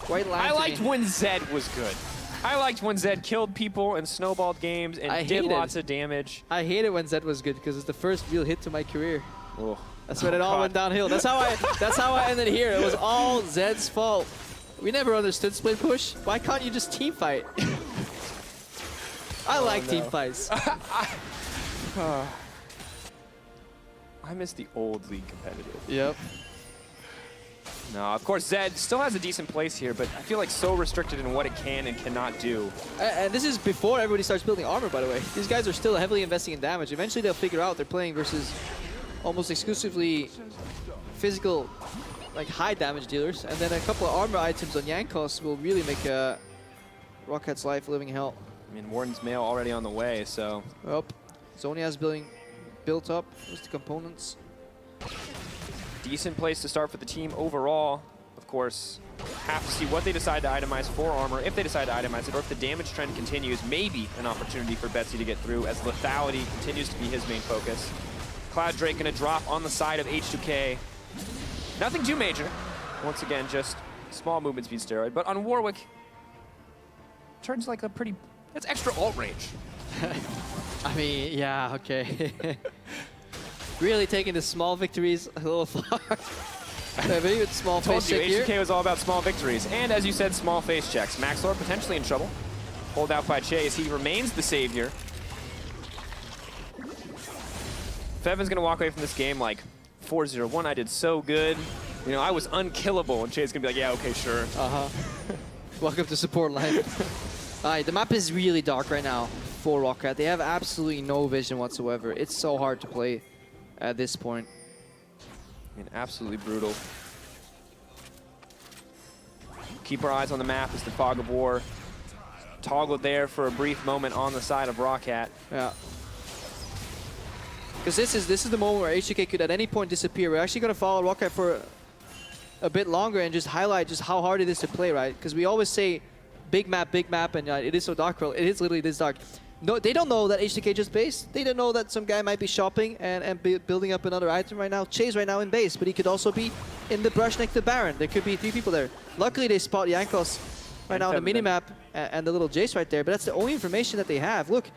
White line I liked today. when Zed was good. I liked when Zed killed people and snowballed games and did lots of damage. I hate it when Zed was good because it's the first real hit to my career. Oh. That's when it all went downhill. That's how I ended here. It was all Zed's fault. We never understood split push. Why can't you just team fight? I like team fights. I miss the old League competitive. Yep. No, of course, Zed still has a decent place here, but I feel like so restricted in what it can and cannot do. And this is before everybody starts building armor, by the way. These guys are still heavily investing in damage. Eventually they'll figure out they're playing versus almost exclusively physical, like high damage dealers. And then a couple of armor items on Yankos will really make ROCCAT's life a living hell. I mean, Warden's Mail already on the way, so... Well, Zonia's built up. What's the components? Decent place to start for the team overall. Of course, have to see what they decide to itemize for armor, if they decide to itemize it, or if the damage trend continues, maybe an opportunity for Betsy to get through as lethality continues to be his main focus. Cloud Drake gonna drop on the side of H2K. Nothing too major. Once again, just small movement speed steroid. But on Warwick, turns like a pretty, that's extra ult range. I mean, yeah, okay. Really taking the small victories a little far. Maybe with small face check here. H2K was all about small victories. And as you said, small face checks. Maxlord potentially in trouble. Pulled out by Che as he remains the savior. Fevin's going to walk away from this game like 4-0-1. I did so good. You know, I was unkillable. And Che's going to be like, yeah, okay, sure. Uh-huh. Welcome to support line. Alright, the map is really dark right now for ROCCAT. They have absolutely no vision whatsoever. It's so hard to play at this point. I mean, absolutely brutal. Keep our eyes on the map as the fog of war toggled there for a brief moment on the side of ROCCAT. Yeah. Because this is the moment where H2K could at any point disappear. We're actually going to follow ROCCAT for a bit longer and just highlight just how hard it is to play, right? Because we always say big map, and it is so dark. Well, it is literally this dark. No, they don't know that H2K just base. They don't know that some guy might be shopping and building up another item right now. Che's right now in base, but he could also be in the brush next to Baron. There could be 3 people there. Luckily, they spot Yankos right now on the minimap and the little Jace right there, but that's the only information that they have. Look,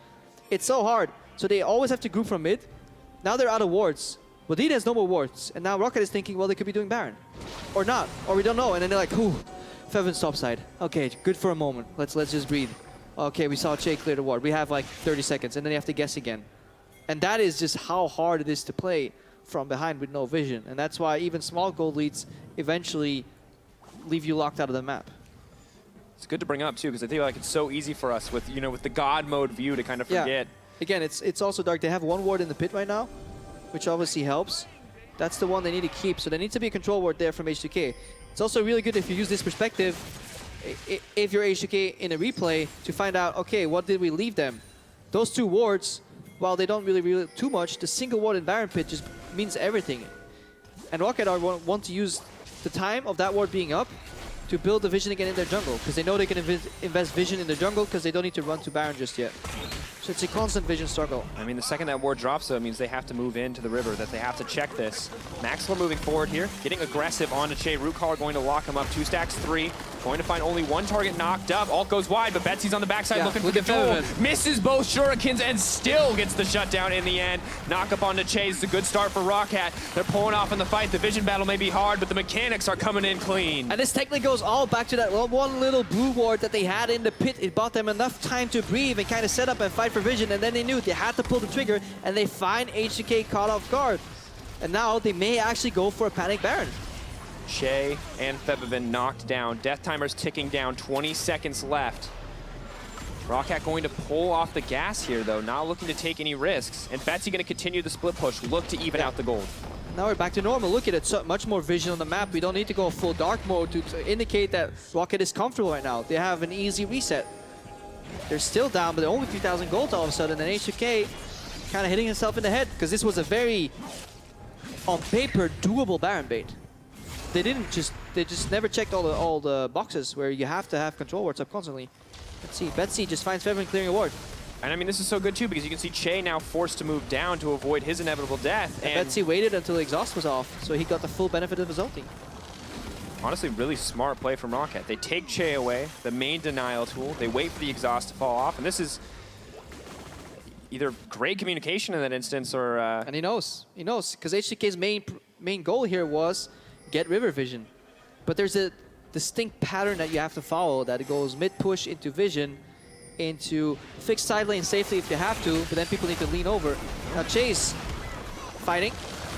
it's so hard. So they always have to group from mid. Now they're out of wards. Wadid has no more wards, and now ROCCAT is thinking, well, they could be doing Baron. Or not, or we don't know. And then they're like, whew, Fevin's topside. Okay, good for a moment. Let's just breathe. Okay, we saw Che clear the ward. We have like 30 seconds, and then you have to guess again. And that is just how hard it is to play from behind with no vision. And that's why even small gold leads eventually leave you locked out of the map. It's good to bring up, too, because I feel like it's so easy for us with, you know, with the God mode view to kind of forget. Yeah. Again, it's also dark. They have 1 ward in the pit right now, which obviously helps. That's the one they need to keep. So there needs to be a control ward there from H2K. It's also really good if you use this perspective, if you're H2K in a replay, to find out, okay, what did we leave them? Those 2 wards, while they don't really too much, the single ward in Baron Pit just means everything. And ROCCAT want to use the time of that ward being up to build the vision again in their jungle, because they know they can invest vision in their jungle because they don't need to run to Baron just yet. So it's a constant vision struggle. I mean, the second that ward drops, though, it means they have to move into the river, that they have to check this. Maxwell moving forward here, getting aggressive onto Che. Root Caller going to lock him up. 2 stacks, 3. Going to find only 1 target knocked up. Ult goes wide, but Betsy's on the backside looking for control. Misses both shurikens and still gets the shutdown in the end. Knock up onto Che. It's a good start for ROCCAT. They're pulling off in the fight. The vision battle may be hard, but the mechanics are coming in clean. And this technically goes all back to that one little blue ward that they had in the pit. It bought them enough time to breathe and kind of set up and fight for vision, and then they knew they had to pull the trigger, and they find H2K caught off guard. And now they may actually go for a panic Baron. Che and Febvin knocked down. Death timer's ticking down, 20 seconds left. ROCCAT going to pull off the gas here, though, not looking to take any risks. And Betsy going to continue the split push, look to even out the gold. Now we're back to normal. Look at it, so much more vision on the map. We don't need to go full dark mode to indicate that ROCCAT is comfortable right now. They have an easy reset. They're still down, but they're only 3,000 gold all of a sudden. And H2K kind of hitting himself in the head because this was a very, on paper, doable Baron bait. They just never checked all the boxes where you have to have control wards up constantly. Let's see, Betsy just finds Febvin clearing a ward. And I mean, this is so good too because you can see Che now forced to move down to avoid his inevitable death. And Betsy waited until the exhaust was off, so he got the full benefit of his ulti. Honestly, really smart play from ROCCAT. They take Che away, the main denial tool. They wait for the exhaust to fall off, and this is either great communication in that instance or... And he knows, because H2K's main goal here was get river vision. But there's a distinct pattern that you have to follow, that it goes mid-push into vision, into fixed side lane safely if you have to, but then people need to lean over. Now Chase fighting.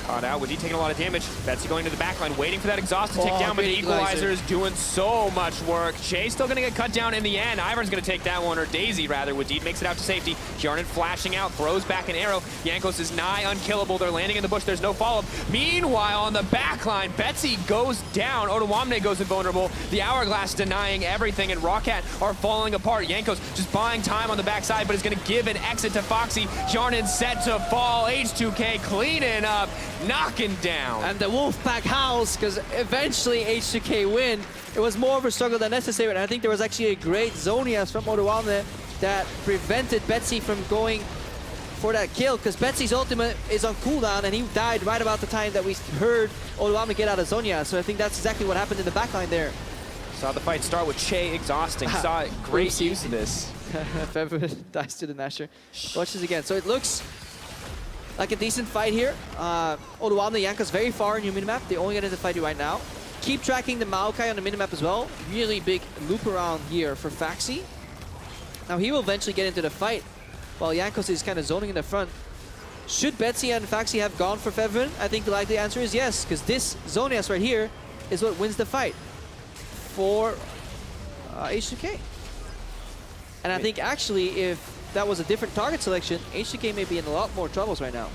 Caught out. Would he taking a lot of damage? Betsy going to the backline, waiting for that exhaust to tick down, but the equalizer is doing so much work. Che's still going to get cut down in the end. Ivern's going to take that one, or Daisy rather. Wooddeed makes it out to safety. Hjarnan flashing out, throws back an arrow. Jankos is nigh unkillable. They're landing in the bush. There's no follow-up. Meanwhile, on the backline, Betsy goes down. Ottawamne goes invulnerable. The Hourglass denying everything, and ROCCAT are falling apart. Jankos just buying time on the backside, but is going to give an exit to Foxy. Hjarnan set to fall. H2K cleaning up, knocking down. And the Wolfpack howls because eventually H2K win. It was more of a struggle than necessary, and I think there was actually a great Zonias from Ottawamne that prevented Betsy from going for that kill, because Betsy's ultimate is on cooldown and he died right about the time that we heard Ottawamne get out of Zonia. So I think that's exactly what happened in the backline there. Saw the fight start with Che exhausting. Saw great use of this. Febvin dies to the Nasher. Watch this again. So it looks like a decent fight here. Ottawamne, Jankos very far in your minimap. They only get into fight right now. Keep tracking the Maokai on the minimap as well. Really big loop around here for Faxi. Now he will eventually get into the fight while Jankos is kind of zoning in the front. Should Betsy and Faxi have gone for Febvin? I think the likely answer is yes, because this Zonias right here is what wins the fight for H2K. And I think actually if that was a different target selection, H2K may be in a lot more troubles right now.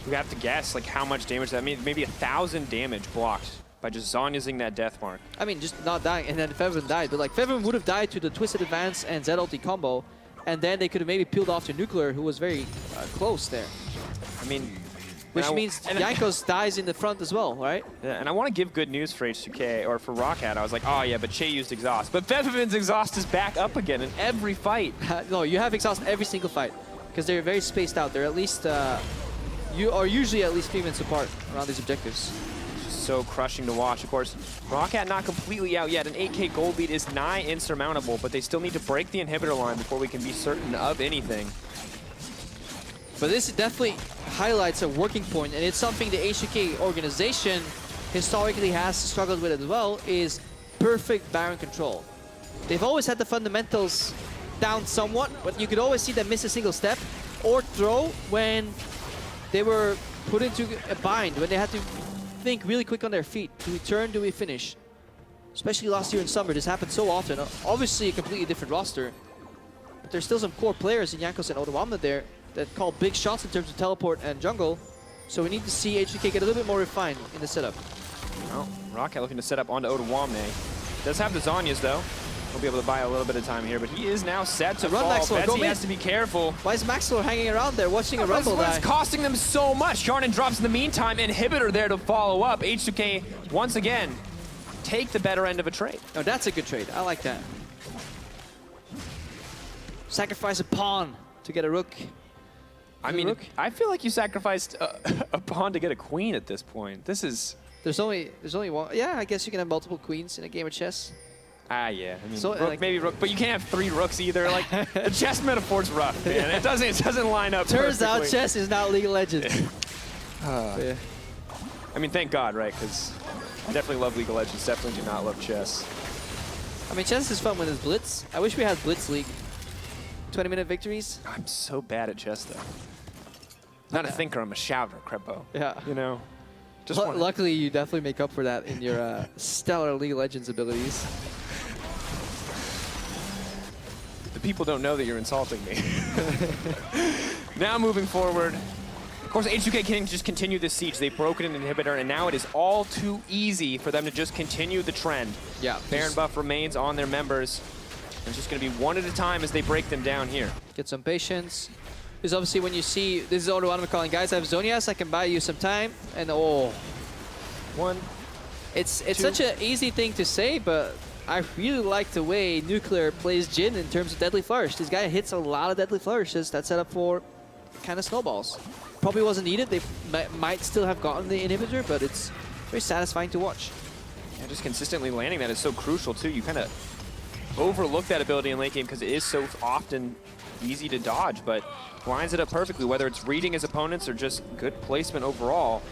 We have to guess like how much damage that means. Maybe 1,000 damage blocked by just Zoniasing that death mark. I mean, just not dying, and then Febvin died. But like Febvin would have died to the Twisted Advance and Z ulti combo, and then they could have maybe peeled off to Nuclear, who was very close there. I mean, which means Jankos dies in the front as well, right? Yeah, and I want to give good news for H2K, or for ROCCAT. I was like, oh yeah, but Che used exhaust. But Febvin's exhaust is back up again in every fight. No, you have exhaust every single fight, because they're very spaced out. They're at least, you are usually at least 3 minutes apart around these objectives. So crushing to watch. Of course, ROCCAT not completely out yet. An 8K gold lead is nigh insurmountable, but they still need to break the inhibitor line before we can be certain of anything. But this definitely highlights a working point, and it's something the H2K organization historically has struggled with as well, is perfect Baron control. They've always had the fundamentals down somewhat, but you could always see them miss a single step or throw when they were put into a bind, when they had to think really quick on their feet. Do we turn? Do we finish? Especially last year in summer, this happened so often. Obviously a completely different roster, but there's still some core players in Jankos and Ottawamne there that call big shots in terms of teleport and jungle. So we need to see H2K get a little bit more refined in the setup. Well, ROCCAT looking to set up onto Ottawamne. Does have the Zonias though. He'll be able to buy a little bit of time here, but he is now set to fall. Betsy has to be careful. Why is Maxwell hanging around there watching a Rumble die? It's costing them so much. Hjarnan drops in the meantime. Inhibitor there to follow up. H2K, once again, take the better end of a trade. Oh, that's a good trade. I like that. Sacrifice a pawn to get a rook. I mean, I feel like you sacrificed a pawn to get a queen at this point. This is... There's only one. Yeah, I guess you can have multiple queens in a game of chess. Ah, yeah. I mean, so, rook, like, maybe rook, but you can't have 3 rooks either. Like, the chess metaphor's rough, man. It doesn't line up Turns perfectly. out chess is not League of Legends. Yeah. I mean, thank God, right? Because I definitely love League of Legends. Definitely do not love chess. I mean, chess is fun when it's Blitz. I wish we had Blitz League. 20-minute victories. I'm so bad at chess, though. Not a thinker, I'm a shouter, Crepo. Yeah. You know? Just wanna- Luckily, you definitely make up for that in your stellar League of Legends abilities. The people don't know that you're insulting me. Now moving forward. Of course, H2K can just continue this siege. They've broken an inhibitor, and now it is all too easy for them to just continue the trend. Yeah. Baron buff remains on their members. It's just going to be one at a time as they break them down here. Get some patience. This is obviously when you see, this is what I'm calling, guys, I have Zonias, I can buy you some time. And oh. One. It's such an easy thing to say, but I really like the way Nuclear plays Jhin in terms of Deadly Flourish. This guy hits a lot of Deadly Flourishes that set up for kind of snowballs. Probably wasn't needed. They might still have gotten the inhibitor, but it's very satisfying to watch. Yeah, just consistently landing that is so crucial too. You kind of overlook that ability in late game because it is so often easy to dodge, but lines it up perfectly, whether it's reading his opponents or just good placement overall.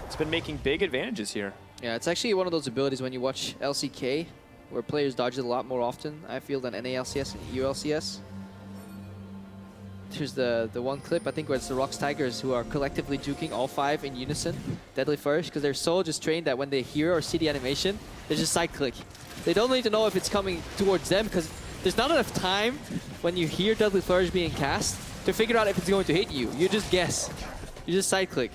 It's been making big advantages here. Yeah, it's actually one of those abilities when you watch LCK, where players dodge it a lot more often, I feel, than NALCS and ULCS. Here's the one clip, I think, where it's the ROC's Tigers who are collectively juking all 5 in unison, Deadly Flourish, because they're so just trained that when they hear or see the animation, they just side click. They don't need to know if it's coming towards them, because there's not enough time when you hear Deadly Flourish being cast to figure out if it's going to hit you. You just guess. You just side click.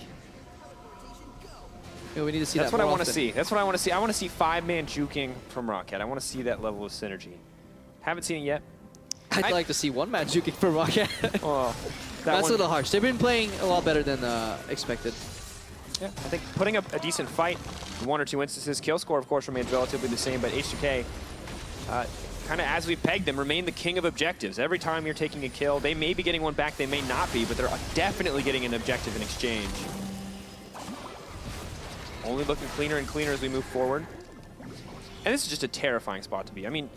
You know, we need to see That's that what I more want to often. see. That's what I want to see. I want to see 5-man juking from ROCCAT. I want to see that level of synergy. Haven't seen it yet. I'd like to see one-man juking from ROCCAT. Oh, That's a little harsh. They've been playing a lot better than expected. Yeah, I think putting up a decent fight in 1 or 2 instances. Kill score, of course, remains relatively the same, but H2K, kind of as we've pegged them, remain the king of objectives. Every time you're taking a kill, they may be getting one back, they may not be, but they're definitely getting an objective in exchange. Only looking cleaner and cleaner as we move forward. And this is just a terrifying spot to be. I mean,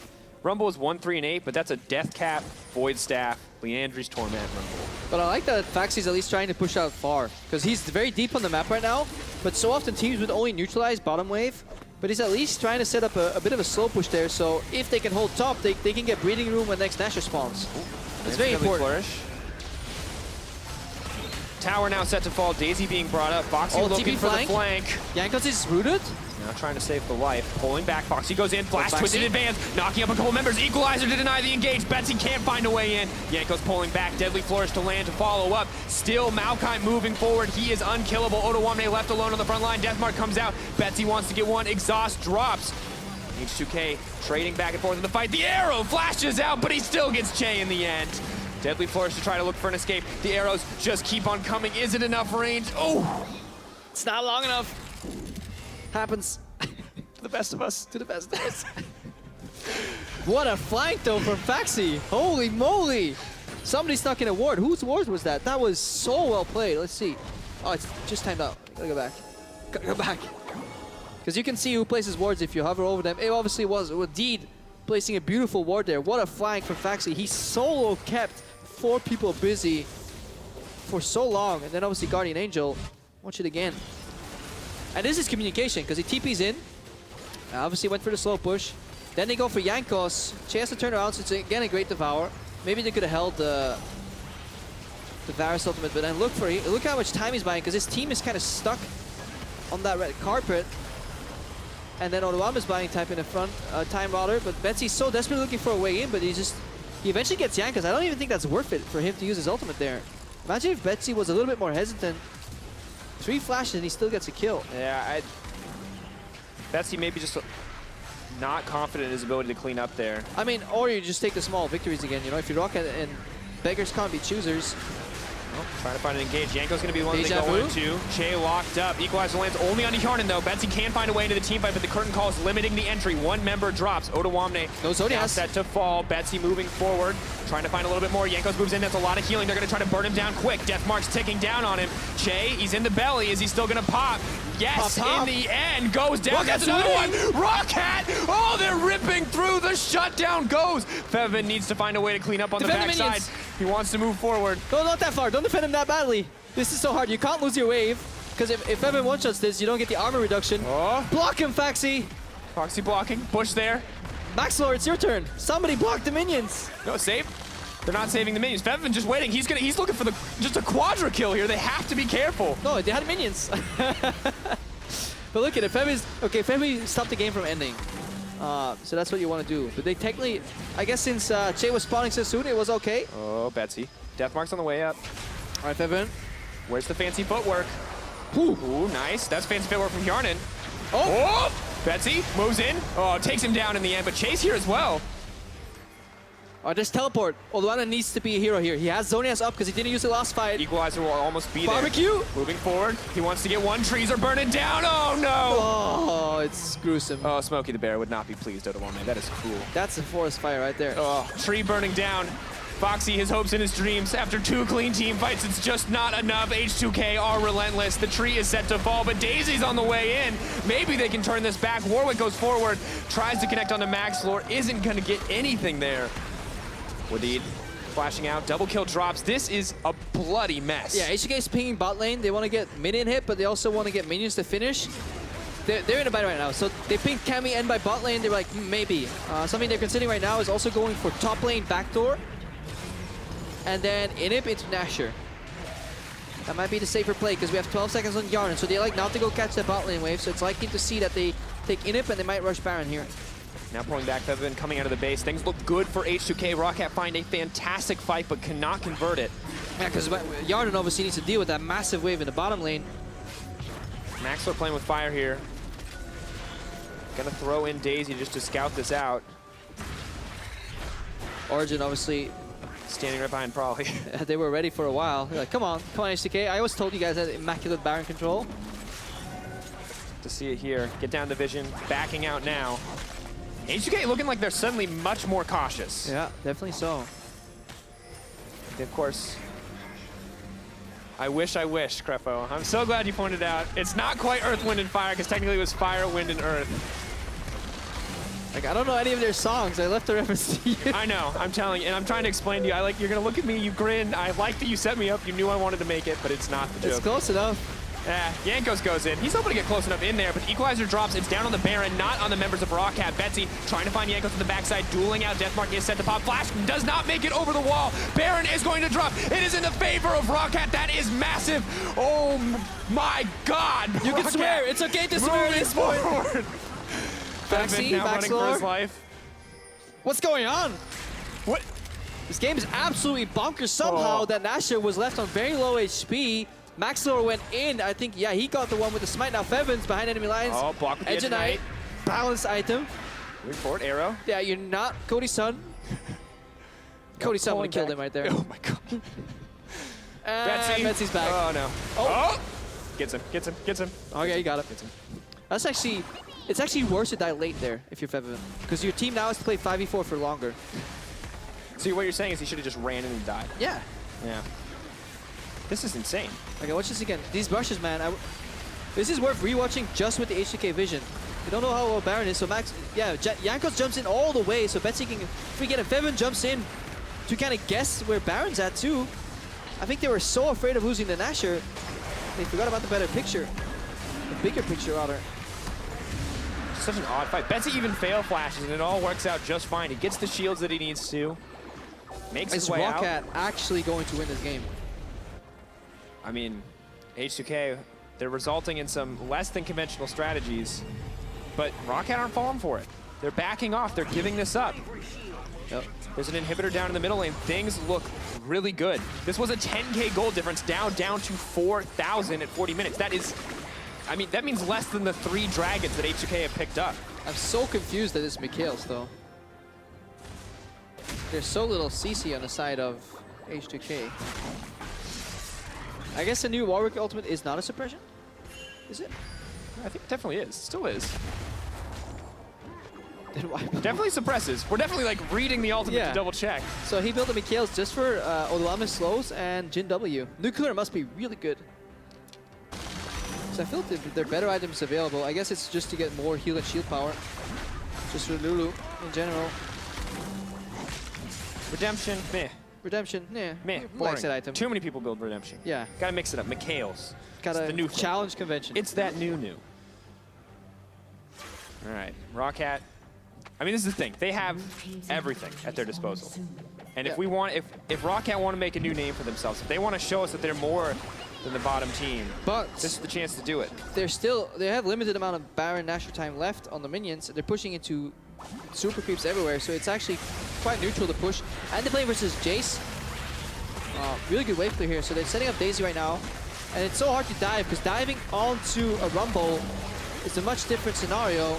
Rumble is 1-3-8, but that's a Death Cap, Void Staff, Leandry's Torment Rumble. But I like that Faxi's at least trying to push out far, because he's very deep on the map right now, but so often teams would only neutralize bottom wave, but he's at least trying to set up a bit of a slow push there, so if they can hold top, they can get breathing room when next Nashor spawns. It's very important. Flourish. Tower now set to fall, Daisy being brought up, Foxy looking for the flank. Jankos is rooted. Now trying to save the life, pulling back, Foxy goes in, flash twist in Foxy. advance, knocking up a couple members, Equalizer to deny the engage, Betsy can't find a way in, Jankos pulling back, Deadly Flourish to land to follow up, still Maokai moving forward, he is unkillable, Otawamne left alone on the front line, Deathmark comes out, Betsy wants to get one, Exhaust drops, H2K trading back and forth in the fight, the arrow flashes out, but he still gets Che in the end. Deadly Flourish to try to look for an escape, the arrows just keep on coming, is it enough range? Oh! It's not long enough. Happens. To the best of us. To the best of us. What a flank though from Faxi. Holy moly. Somebody stuck in a ward. Whose ward was that? That was so well played. Let's see. Oh, it's just timed out. Gotta go back. Gotta go back. Because you can see who places wards if you hover over them. It obviously was Deed placing a beautiful ward there. What a flank from Faxi. He solo kept 4 people busy for so long. And then obviously Guardian Angel. Watch it again. And this is communication, because he TP's in. Obviously went for the slow push. Then they go for Jankos. Che has to turn around, so it's again a great Devour. Maybe they could have held the Varus ultimate, but then look how much time he's buying, because his team is kind of stuck on that red carpet. And then Odoam is buying type in the front, Time Rodder, but Betsy's so desperately looking for a way in, but he eventually gets Jankos. I don't even think that's worth it for him to use his ultimate there. Imagine if Betsy was a little bit more hesitant. 3 flashes and he still gets a kill. Yeah, Betsy maybe just not confident in his ability to clean up there. I mean, or you just take the small victories again, you know, if you rock it and beggars can't be choosers. Oh, trying to find an engage. Yanko's going to be the one that they Deja go vu. into. Che locked up. Equalizer lands only on Hjarnan though. Betsy can find a way into the team fight, but the curtain call is limiting the entry. 1 member drops. Otawamne No Zodiac. now set to fall. Betsy moving forward, trying to find a little bit more. Jankos moves in. That's a lot of healing. They're going to try to burn him down quick. Deathmark's ticking down on him. Che, he's in the belly. Is he still going to pop? Yes, Pop. in the end, goes down. ROCCAT's That's another one. winning. ROCCAT! Oh, they're ripping through. The shutdown goes. Fevin needs to find a way to clean up on Defend the the backside. minions. He wants to move forward. No, not that far. Don't defend him that badly. This is so hard. You can't lose your wave. Because if Evan one-shots this, you don't get the armor reduction. Oh. Block him, Faxi. Foxy blocking. Bush there. Maxlor, it's your turn. Somebody block the minions. No, save. They're not saving the minions. Feven just waiting. He's looking for just a quadra kill here. They have to be careful. No, they had minions. But look at it. Feven stopped the game from ending. So that's what you want to do. But they technically, I guess since Che was spawning so soon, it was okay. Oh, Betsy. Death mark's on the way up. All right, Feven. Where's the fancy footwork? Ooh, nice. That's fancy footwork from Yarnan. Oh! Betsy moves in. Oh, takes him down in the end, but Chase here as well. Oh, there's teleport. Oduana needs to be a hero here. He has Zonias up because he didn't use the last fight. Equalizer will almost be Barbecue. there. Moving forward. He wants to get one. Trees are burning down. Oh, no. Oh, it's gruesome. Oh, Smokey the Bear would not be pleased, Oduana. That is cruel. That's a forest fire right there. Oh, tree burning down. Foxy, his hopes and his dreams. After 2 clean team fights, it's just not enough. H2K are relentless. The tree is set to fall, but Daisy's on the way in. Maybe they can turn this back. Warwick goes forward, tries to connect onto Max Lore, isn't going to get anything there. Wadid flashing out, double kill drops. This is a bloody mess. Yeah, H2K is pinging bot lane. They want to get minion hit, but they also want to get minions to finish. They're in a bind right now. So they pinged Cammy end by bot lane. They're like, maybe. Something they're considering right now is also going for top lane backdoor. And then Inhib into Nashor. That might be the safer play because we have 12 seconds on Yarn. So they like not to go catch the bot lane wave. So it's likely to see that they take Inhib and they might rush Baron here. Now pulling back Feven, coming out of the base. Things look good for H2K. ROCCAT find a fantastic fight, but cannot convert it. Yeah, because Yarden obviously needs to deal with that massive wave in the bottom lane. Maxler playing with fire here. Gonna throw in Daisy just to scout this out. Origin obviously standing right behind Probably. they were ready for a while. They're like, come on H2K. I always told you guys that immaculate Baron control. To see it here. Get down the vision. Backing out now. H2K looking like they're suddenly much more cautious. Yeah, definitely so. Of course. I wish, Crefo. I'm so glad you pointed out. It's not quite Earth, Wind, and Fire, because technically it was Fire, Wind, and Earth. Like, I don't know any of their songs. I left the reference to you. I know. I'm telling you, and I'm trying to explain to you. You're gonna look at me, you grin. I like that you set me up. You knew I wanted to make it, but it's not the joke. It's close enough. Yeah, Yankos goes in. He's hoping to get close enough in there, but Equalizer drops. It's down on the Baron, not on the members of ROCCAT. Betsy trying to find Yankos on the backside, dueling out. Deathmark is set to pop. Flash does not make it over the wall. Baron is going to drop. It is in the favor of ROCCAT. That is massive. Oh my God. You can swear. It's okay to swear at this point. Feven now running for his life. What's going on? What? This game is absolutely bonkers. Somehow that Nashor was left on very low HP. Maxlor went in. I think, yeah, he got the one with the smite. Now Feven's behind enemy lines. Oh, block with the Edge of Night. Balanced item. Moving forward, arrow. Yeah, you're not Cody's son. Cody's son would have killed him right there. Oh my God. And Betsy's back. Oh no. Oh! Gets him. Okay, you got it. Gets him. That's actually, it's actually worse to die late there if you're Feven. Because your team now has to play 5v4 for longer. So what you're saying is he should have just ran in and died. Yeah. Yeah. This is insane. Okay, watch this again. These brushes, man. This is worth rewatching just with the H2K vision. You don't know how low Baron is, so Max, yeah, Yankos jumps in all the way, so Betsy can, if we get a Feven jumps in to kind of guess where Baron's at too. I think they were so afraid of losing the Nashor, they forgot about the better picture. The bigger picture, rather. Such an odd fight. Betsy even fail flashes, and it all works out just fine. He gets the shields that he needs to. Makes his way out. Is ROCCAT actually going to win this game? I mean, H2K, they're resulting in some less than conventional strategies, but ROCCAT aren't falling for it. They're backing off. They're giving this up. Yep. There's an inhibitor down in the middle lane. Things look really good. This was a 10K gold difference, down to 4,000 at 40 minutes. That is, I mean, that means less than the 3 dragons that H2K have picked up. I'm so confused that it's Mikhail's, though. There's so little CC on the side of H2K. I guess the new Warwick ultimate is not a suppression? Is it? I think it definitely is. Still is. Then why? Definitely suppresses. We're definitely like reading the ultimate to double check. So he built the Mikhail's just for Oduama slows and Jin W. Nuclear must be really good. So I feel like there are better items available. I guess it's just to get more heal and shield power. Just for Lulu in general. Redemption, meh. Redemption, yeah. Meh, Likes that item. Too many people build Redemption. Yeah. Gotta mix it up. Mikhail's. Got a the new challenge convention. It's that new. All right, ROCCAT I mean, this is the thing. They have everything at their disposal. And if ROCCAT want to make a new name for themselves, if they want to show us that they're more than the bottom team, but this is the chance to do it. They have limited amount of Baron Nashor time left on the minions. They're pushing into super creeps everywhere, so it's actually quite neutral to push. And they're playing versus Jace. Really good wave clear here. So they're setting up Daisy right now. And it's so hard to dive, because diving onto a Rumble is a much different scenario.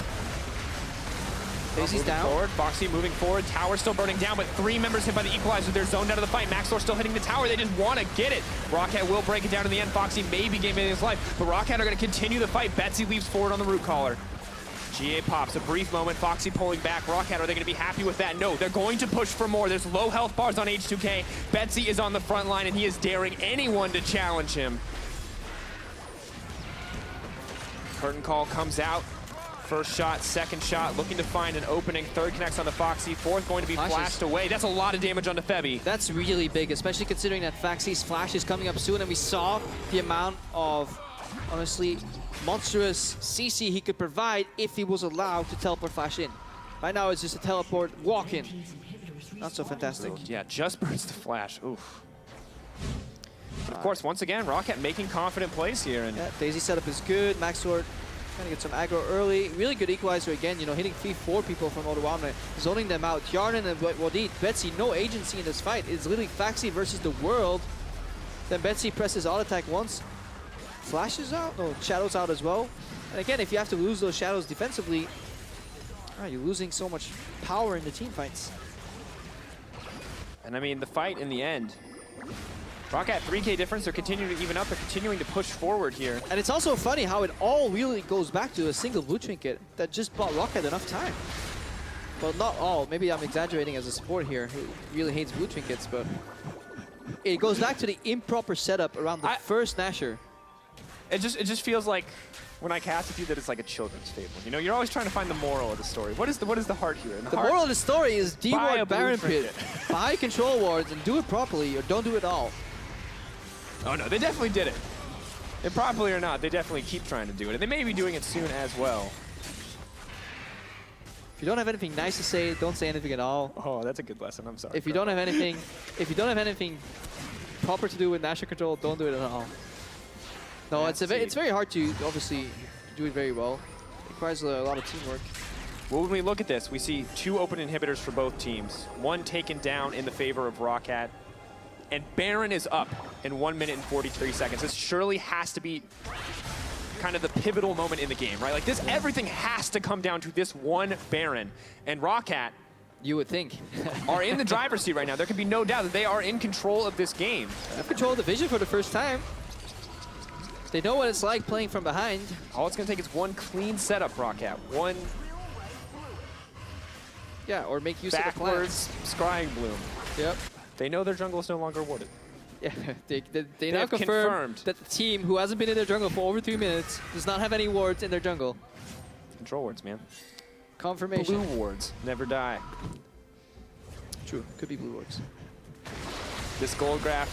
Daisy's down. Forward. Foxy moving forward. Tower still burning down, but 3 members hit by the Equalizer. They're zoned out of the fight. Maxor still hitting the tower. They just want to get it. ROCCAT will break it down in the end. Foxy may be gaming his life, but ROCCAT are going to continue the fight. Betsy leaps forward on the root collar. GA pops. A brief moment. Foxy pulling back. ROCCAT, are they going to be happy with that? No, they're going to push for more. There's low health bars on H2K. Betsy is on the front line, and he is daring anyone to challenge him. Curtain call comes out. First shot, second shot, looking to find an opening. Third connects on the Foxy. Fourth going to be flashed away. That's a lot of damage on the Febby. That's really big, especially considering that Foxy's flash is coming up soon, and we saw the amount of, honestly, monstrous CC he could provide if he was allowed to teleport flash in. Right now it's just a teleport walk in. Not so fantastic. Yeah, just burns the flash. Oof. Of course, once again, ROCCAT making confident plays here. And yeah, Daisy setup is good. Maxor trying to get some aggro early. Really good equalizer again, you know, hitting 3-4 people from Odoamne, zoning them out. Yarnan and Wadid, Betsy, no agency in this fight. It's literally Foxy versus the world. Then Betsy presses auto attack once. Flashes out, no, shadows out as well. And again, if you have to lose those shadows defensively, you're losing so much power in the team fights. And I mean, the fight in the end, ROCCAT 3K difference, they're continuing to even up, they're continuing to push forward here. And it's also funny how it all really goes back to a single blue trinket that just bought ROCCAT enough time. Well, not all, maybe I'm exaggerating as a support here who really hates blue trinkets, but it goes back to the improper setup around the first Nashor. It just feels like when I cast with you that it's like a children's fable. You know, you're always trying to find the moral of the story. What is the heart here? The moral of the story is D-ward Baron Pit, buy control wards and do it properly or don't do it at all. Oh no, they definitely did it. Improperly or not, they definitely keep trying to do it. And they may be doing it soon as well. If you don't have anything nice to say, don't say anything at all. Oh, that's a good lesson. I'm sorry. If you don't have anything proper to do with Nashor control, don't do it at all. No, yeah, it's very hard to obviously do it very well. It requires a lot of teamwork. Well, when we look at this, we see 2 open inhibitors for both teams. One taken down in the favor of ROCCAT. And Baron is up in 1 minute and 43 seconds. This surely has to be kind of the pivotal moment in the game, right? Like this, everything has to come down to this one Baron. And ROCCAT, you would think, are in the driver's seat right now. There can be no doubt that they are in control of this game. They have control of the vision for the first time. They know what it's like playing from behind. All it's going to take is one clean setup, ROCCAT. One... Yeah, or make use backwards of the plants. Scrying Bloom. Yep. They know their jungle is no longer awarded. Yeah, they now confirmed that the team who hasn't been in their jungle for over 3 minutes does not have any wards in their jungle. Control wards, man. Confirmation. Blue wards never die. True, could be blue wards. This gold graph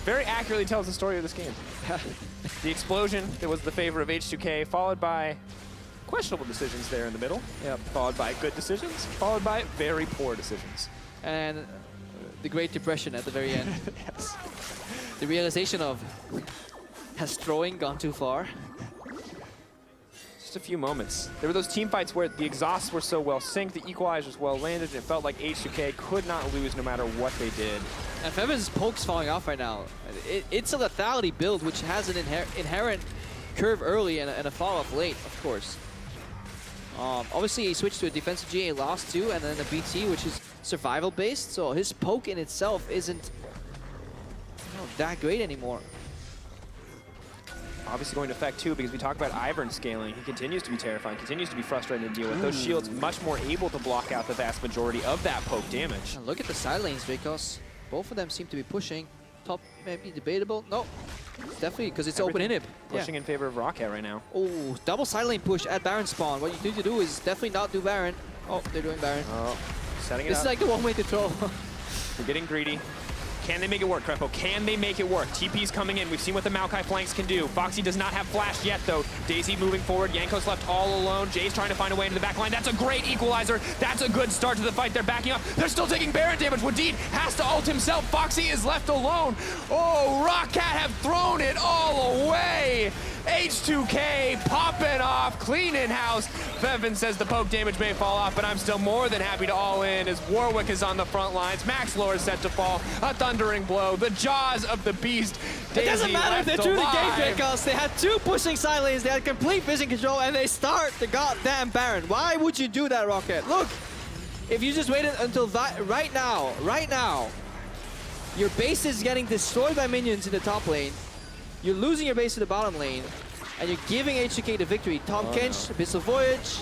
very accurately tells the story of this game. The explosion that was the favor of H2K, followed by questionable decisions there in the middle. Yep. Followed by good decisions, followed by very poor decisions. And the Great Depression at the very end. Yes. The realization of, has throwing gone too far? Just a few moments. There were those team fights where the exhausts were so well synced, the equalizers well landed, and it felt like H2K could not lose no matter what they did. And Fevin's poke's falling off right now. It's a lethality build, which has an inherent curve early and a fall off late, of course. Obviously, he switched to a defensive GA lost too, and then a BT, which is survival based. So his poke in itself isn't that great anymore. Obviously going to affect too, because we talk about Ivern scaling. He continues to be terrifying, continues to be frustrating to deal with. Those shields much more able to block out the vast majority of that poke damage. And look at the side lanes, because both of them seem to be pushing. Top maybe debatable. No, definitely, because it's open inhib. Pushing in favor of ROCCAT right now. Oh, double side lane push at Baron spawn. What you need to do is definitely not do Baron. Oh, they're doing Baron. Oh, setting it This up. is like the one way to throw. They're getting greedy. Can they make it work, Crepo? Can they make it work? TP's coming in. We've seen what the Maokai flanks can do. Foxy does not have flash yet, though. Daisy moving forward. Yanko's left all alone. Jay's trying to find a way into the back line. That's a great equalizer. That's a good start to the fight. They're backing up. They're still taking Baron damage. Wadid has to ult himself. Foxy is left alone. Oh, ROCCAT have thrown it all away. H2K popping off, clean in-house. Vevin says the poke damage may fall off, but I'm still more than happy to all in as Warwick is on the front lines. Max Lore is set to fall. A thundering blow. The jaws of the beast. It doesn't matter if they drew the game alive. because they had 2 pushing side lanes, they had complete vision control, and they start the goddamn Baron. Why would you do that, ROCCAT? Look, if you just waited until that, right now, your base is getting destroyed by minions in the top lane. You're losing your base to the bottom lane, and you're giving H2K the victory. Tom Kench, Abyssal Voyage.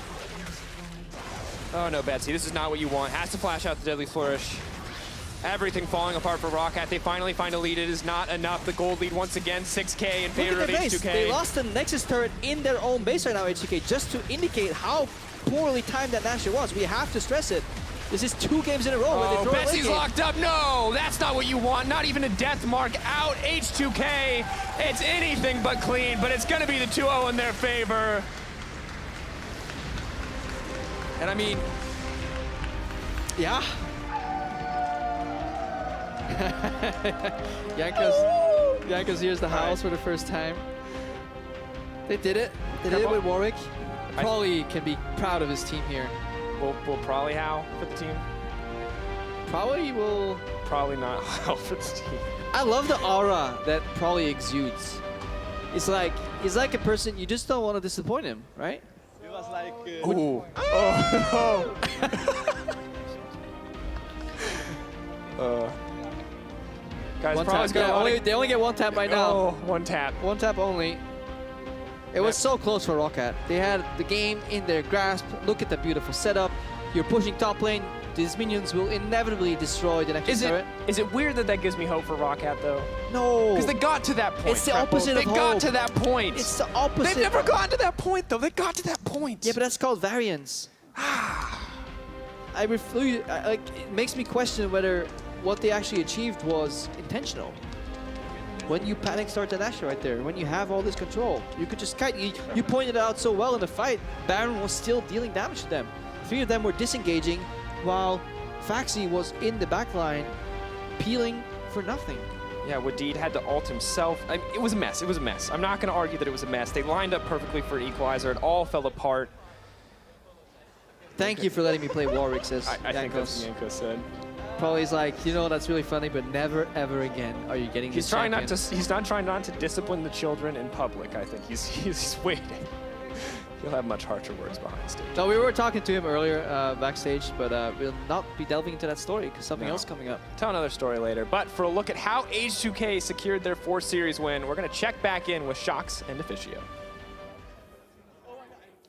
Oh no, Betsy, this is not what you want. Has to flash out the Deadly Flourish. Everything falling apart for ROCCAT. They finally find a lead. It is not enough. The gold lead once again, 6K in favor of H2K. They lost the Nexus turret in their own base right now, H2K, just to indicate how poorly timed that Nashor was. We have to stress it. This is 2 games in a row where they throw Betsy's locked up. No, that's not what you want. Not even a death mark out. H2K, it's anything but clean, but it's going to be the 2-0 in their favor. And I mean, yeah. Jankos hears the house for the first time. They did it. They did it with Warwick. Probably can be proud of his team here. Will probably how for the team? Probably will. Probably not how for the team. I love the aura that Probably exudes. It's like a person, you just don't want to disappoint him, right? It was like... Ooh. Oh, no. Guys, One Probably's tap. got Yeah, they only get 1 tap right now. Oh, 1 tap. 1 tap only. It was so close for ROCCAT. They had the game in their grasp. Look at the beautiful setup. You're pushing top lane. These minions will inevitably destroy the next turret. Is it weird that gives me hope for ROCCAT, though? No. Because they got to that point. It's the opposite of They got hope. to that point. It's the opposite. They've never gotten to that point, though. They got to that point. Yeah, but that's called variance. It makes me question whether what they actually achieved was intentional. When you panic start the Nashor right there, when you have all this control, you could just kite. You pointed it out so well in the fight. Baron was still dealing damage to them. 3 of them were disengaging, while Foxy was in the backline, peeling for nothing. Yeah, Wadid had to ult himself. I mean, it was a mess. It was a mess. I'm not going to argue that it was a mess. They lined up perfectly for an equalizer. It all fell apart. Thank you for letting me play Warwick, says I think that's what Yanko said. Probably like, you know, that's really funny, but never ever again are you getting He's this trying champion. not to. He's not trying not to discipline the children in public. I think he's waiting. He'll have much harsher words behind stage. No, we were talking to him earlier backstage, but we'll not be delving into that story because something else coming up. Tell another story later. But for a look at how H2K secured their 4 series win, we're going to check back in with Shox and Officio.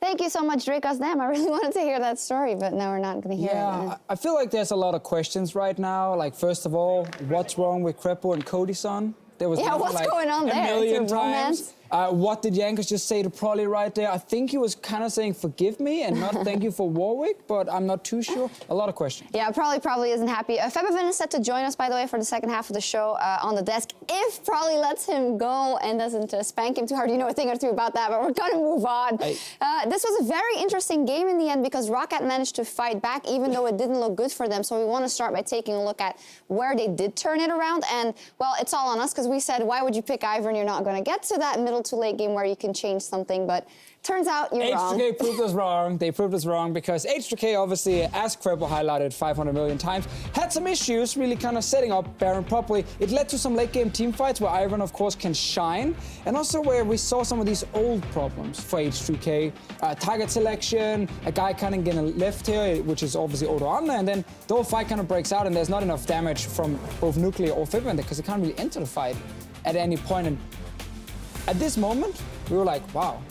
Thank you so much, Dracos. Damn, I really wanted to hear that story, but now we're not going to hear it. Yeah, I feel like there's a lot of questions right now. Like, first of all, what's wrong with Crepo and Cody's-son? There was Yeah, what's going on there? a million Is it romance? times. What did Jankos just say to Prolly right there? I think he was kind of saying forgive me and not thank you for Warwick, but I'm not too sure. A lot of questions. Yeah, probably isn't happy. Febivin is set to join us, by the way, for the second half of the show on the desk. If Prolly lets him go and doesn't spank him too hard, you know a thing or two about that, but we're going to move on. This was a very interesting game in the end because ROCCAT managed to fight back even though it didn't look good for them. So we want to start by taking a look at where they did turn it around. And, well, it's all on us because we said, why would you pick Ivern? You're not going to get to that middle to late game where you can change something, but turns out you're wrong. H2K proved us wrong. They proved us wrong because H2K obviously, as Crepo highlighted 500 million times, had some issues really kind of setting up Baron properly. It led to some late game team fights where Ivern, of course, can shine, and also where we saw some of these old problems for H2K. Target selection, a guy kind of getting left here, which is obviously Odo Amna, and then the whole fight kind of breaks out and there's not enough damage from both Nuclear or Fibber because they can't really enter the fight at any point. And at this moment, we were like, wow,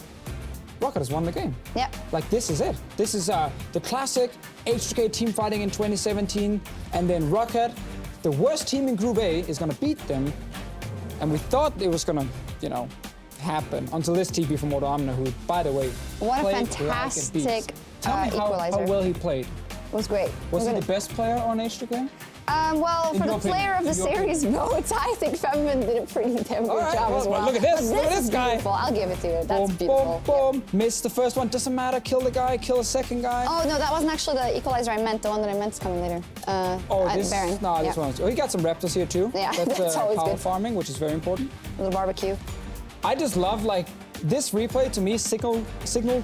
ROCCAT has won the game. Yep. Like, this is it. This is the classic H2K team fighting in 2017. And then ROCCAT, the worst team in Group A, is going to beat them. And we thought it was going to, you know, happen until this TP from Odo Amna, who, by the way, What a played fantastic like a beast. Tell me how equalizer. well he played. was great. Was he the best player on H2K? Well, In for the your player opinion, of the in your series votes, I think Feminine did a pretty damn good right, job as well. look at this, But look at this is guy. beautiful. I'll give it to you. That's Boom, beautiful. boom, boom. Missed the first one. Doesn't matter. Kill the guy. Kill the second guy. Oh, no, that wasn't actually the equalizer I meant. The one that I meant is coming later. This Baron. No, this Yeah. one. Oh, he got some Raptors here too. Yeah, That's, that's always power good. farming, which is very important. The barbecue. I just love, like, this replay to me signaled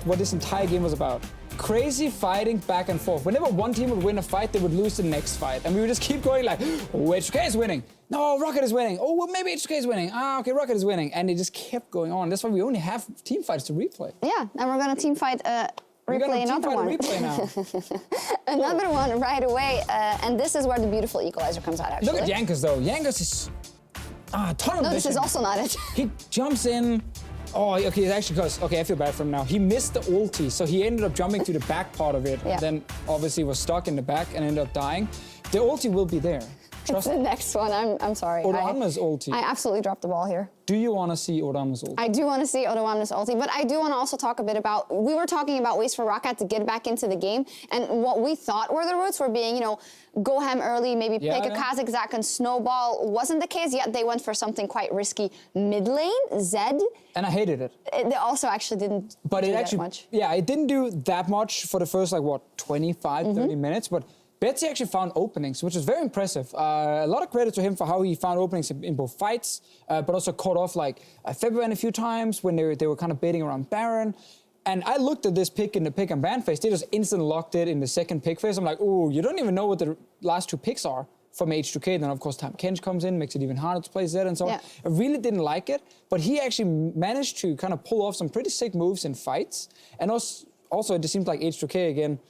what this entire game was about. Crazy fighting back and forth. Whenever one team would win a fight, they would lose the next fight. And we would just keep going like, oh, H2K is winning. No, ROCCAT is winning. Oh, well, maybe H2K is winning. Ah, okay, ROCCAT is winning. And it just kept going on. That's why we only have team fights to replay. Yeah, and we're going to team fight replay another one. Replay now. Another one right away. And this is where the beautiful equalizer comes out, actually. Look at Jankos, though. Jankos is a ton of No, this vision. is also not it. He jumps in. Oh, okay, it actually goes. Okay, I feel bad for him now. He missed the ulti, so he ended up jumping to the back part of it. Yeah. Then obviously was stuck in the back and ended up dying. The ulti will be there. It's Trust the me. next one. I'm sorry. Odoamne's ulti. I absolutely dropped the ball here. Do you want to see Odoamne's ulti? I do want to see Odoamne's ulti, but I do want to also talk a bit about, we were talking about ways for ROCCAT to get back into the game, and what we thought were the routes were being, you know, go ham early, maybe pick a Kazakh Zac and snowball. Wasn't the case, yet they went for something quite risky. Mid lane, Zed. And I hated it. They also actually didn't But do it that actually, much. yeah, it didn't do that much for the first, like, what, 25, 30 minutes, but Betsy actually found openings, which is very impressive. A lot of credit to him for how he found openings in both fights, but also caught off like February a few times when they were kind of baiting around Baron. And I looked at this pick in the pick and ban phase. They just instantly locked it in the second pick phase. I'm like, oh, you don't even know what the last two picks are from H2K. Then, of course, Tam Kench comes in, makes it even harder to play Zed and so on. Yeah. I really didn't like it, but he actually managed to kind of pull off some pretty sick moves in fights. And also it just seems like H2K, again,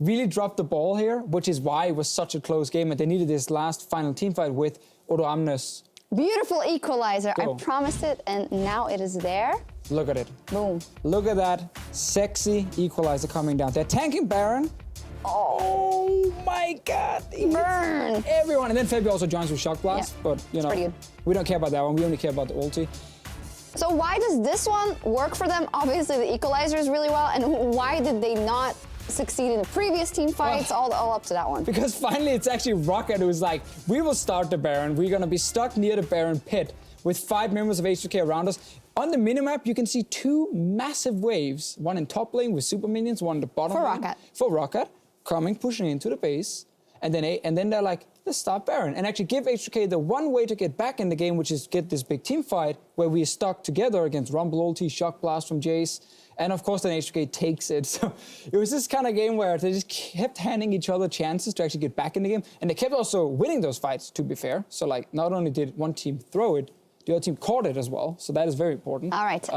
really dropped the ball here, which is why it was such a close game, and they needed this last final team fight with Odoamne's. Beautiful equalizer. Go. I promised it, and now it is there. Look at it. Boom. Look at that sexy equalizer coming down. They're tanking Baron. Oh my God. He hits Burn. everyone. And then Fabio also joins with Shock Blast, Yeah. but you know, pretty good. we don't care about that one. We only care about the ulti. So why does this one work for them? Obviously, the equalizers really well, and why did they not succeed in the previous team fights? All up to that one. Because finally it's actually ROCCAT who's like, we will start the Baron. We're going to be stuck near the Baron pit with 5 members of H2K around us. On the minimap, you can see 2 massive waves. One in top lane with super minions, one in the bottom For lane. ROCCAT. For ROCCAT, coming, pushing into the base. And then they're like, let's start Baron. And actually give H2K the one way to get back in the game, which is get this big team fight where we are stuck together against Rumble ulti, Shock Blast from Jace. And of course, then H2K takes it. So it was this kind of game where they just kept handing each other chances to actually get back in the game. And they kept also winning those fights, to be fair. So, like, not only did one team throw it, the other team caught it as well. So that is very important. All right.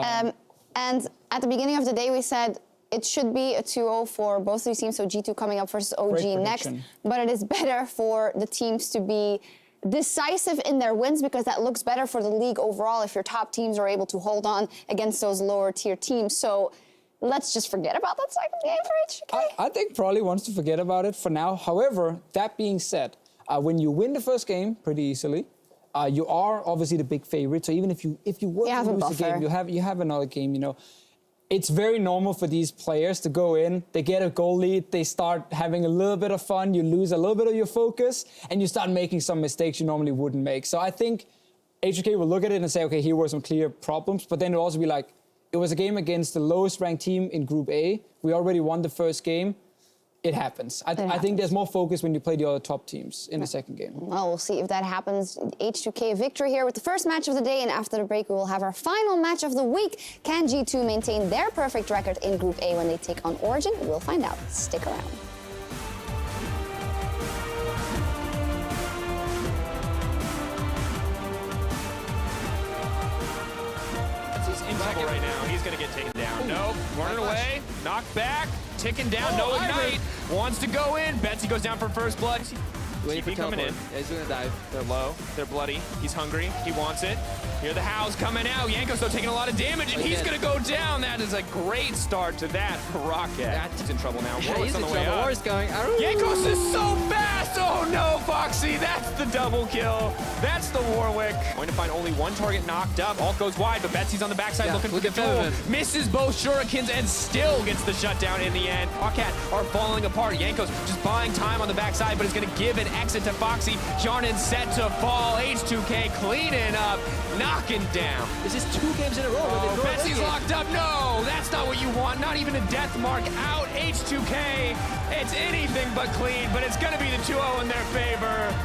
And at the beginning of the day, we said it should be a 2-0 for both of these teams. So G2 coming up versus OG Great next. prediction. But it is better for the teams to be decisive in their wins, because that looks better for the league overall if your top teams are able to hold on against those lower tier teams. So let's just forget about that second game for H2K. I think Probably wants to forget about it for now. However, that being said, when you win the first game pretty easily, you are obviously the big favorite. So even if you were You have to a lose the buffer. game, you have another game. You know, it's very normal for these players to go in. They get a goal lead. They start having a little bit of fun. You lose a little bit of your focus, and you start making some mistakes you normally wouldn't make. So I think H2K will look at it and say, okay, here were some clear problems. But then it'll also be like, it was a game against the lowest ranked team in Group A. We already won the first game. It happens. I think there's more focus when you play the other top teams in the second game. Well, we'll see if that happens. H2K victory here with the first match of the day, and after the break, we will have our final match of the week. Can G2 maintain their perfect record in Group A when they take on Origin? We'll find out. Stick around. He's in trouble right now. He's going to get taken down. Nope. Running away. Knocked back. Ticking down. No ignite. Wants to go in. Betsy goes down for first blood. Waiting for TP coming in. teleport. Yeah, he's gonna dive. They're low. They're bloody. He's hungry. He wants it. Hear the howls coming out. Jankos, though, taking a lot of damage, and he's going to go down. That is a great start to that for ROCCAT. He's in trouble now. Yeah, Warwick's he's on in the way trouble. up. is going. Jankos is so fast! Oh no, Foxy, that's the double kill. That's the Warwick. Going to find only one target knocked up. Alt goes wide, but Betsy's on the backside Yeah, looking for look the at duel. Featherman. Misses both shurikens and still gets the shutdown in the end. ROCCAT are falling apart. Jankos just buying time on the backside, but is going to give an exit to Foxy. Jarnan set to fall. H2K cleaning up, knocking down. This is 2 games in a row where they go Betsy's away. locked up. No, that's not what you want. Not even a death mark out. H2K. It's anything but clean, but it's going to be the 2-0 in their favor.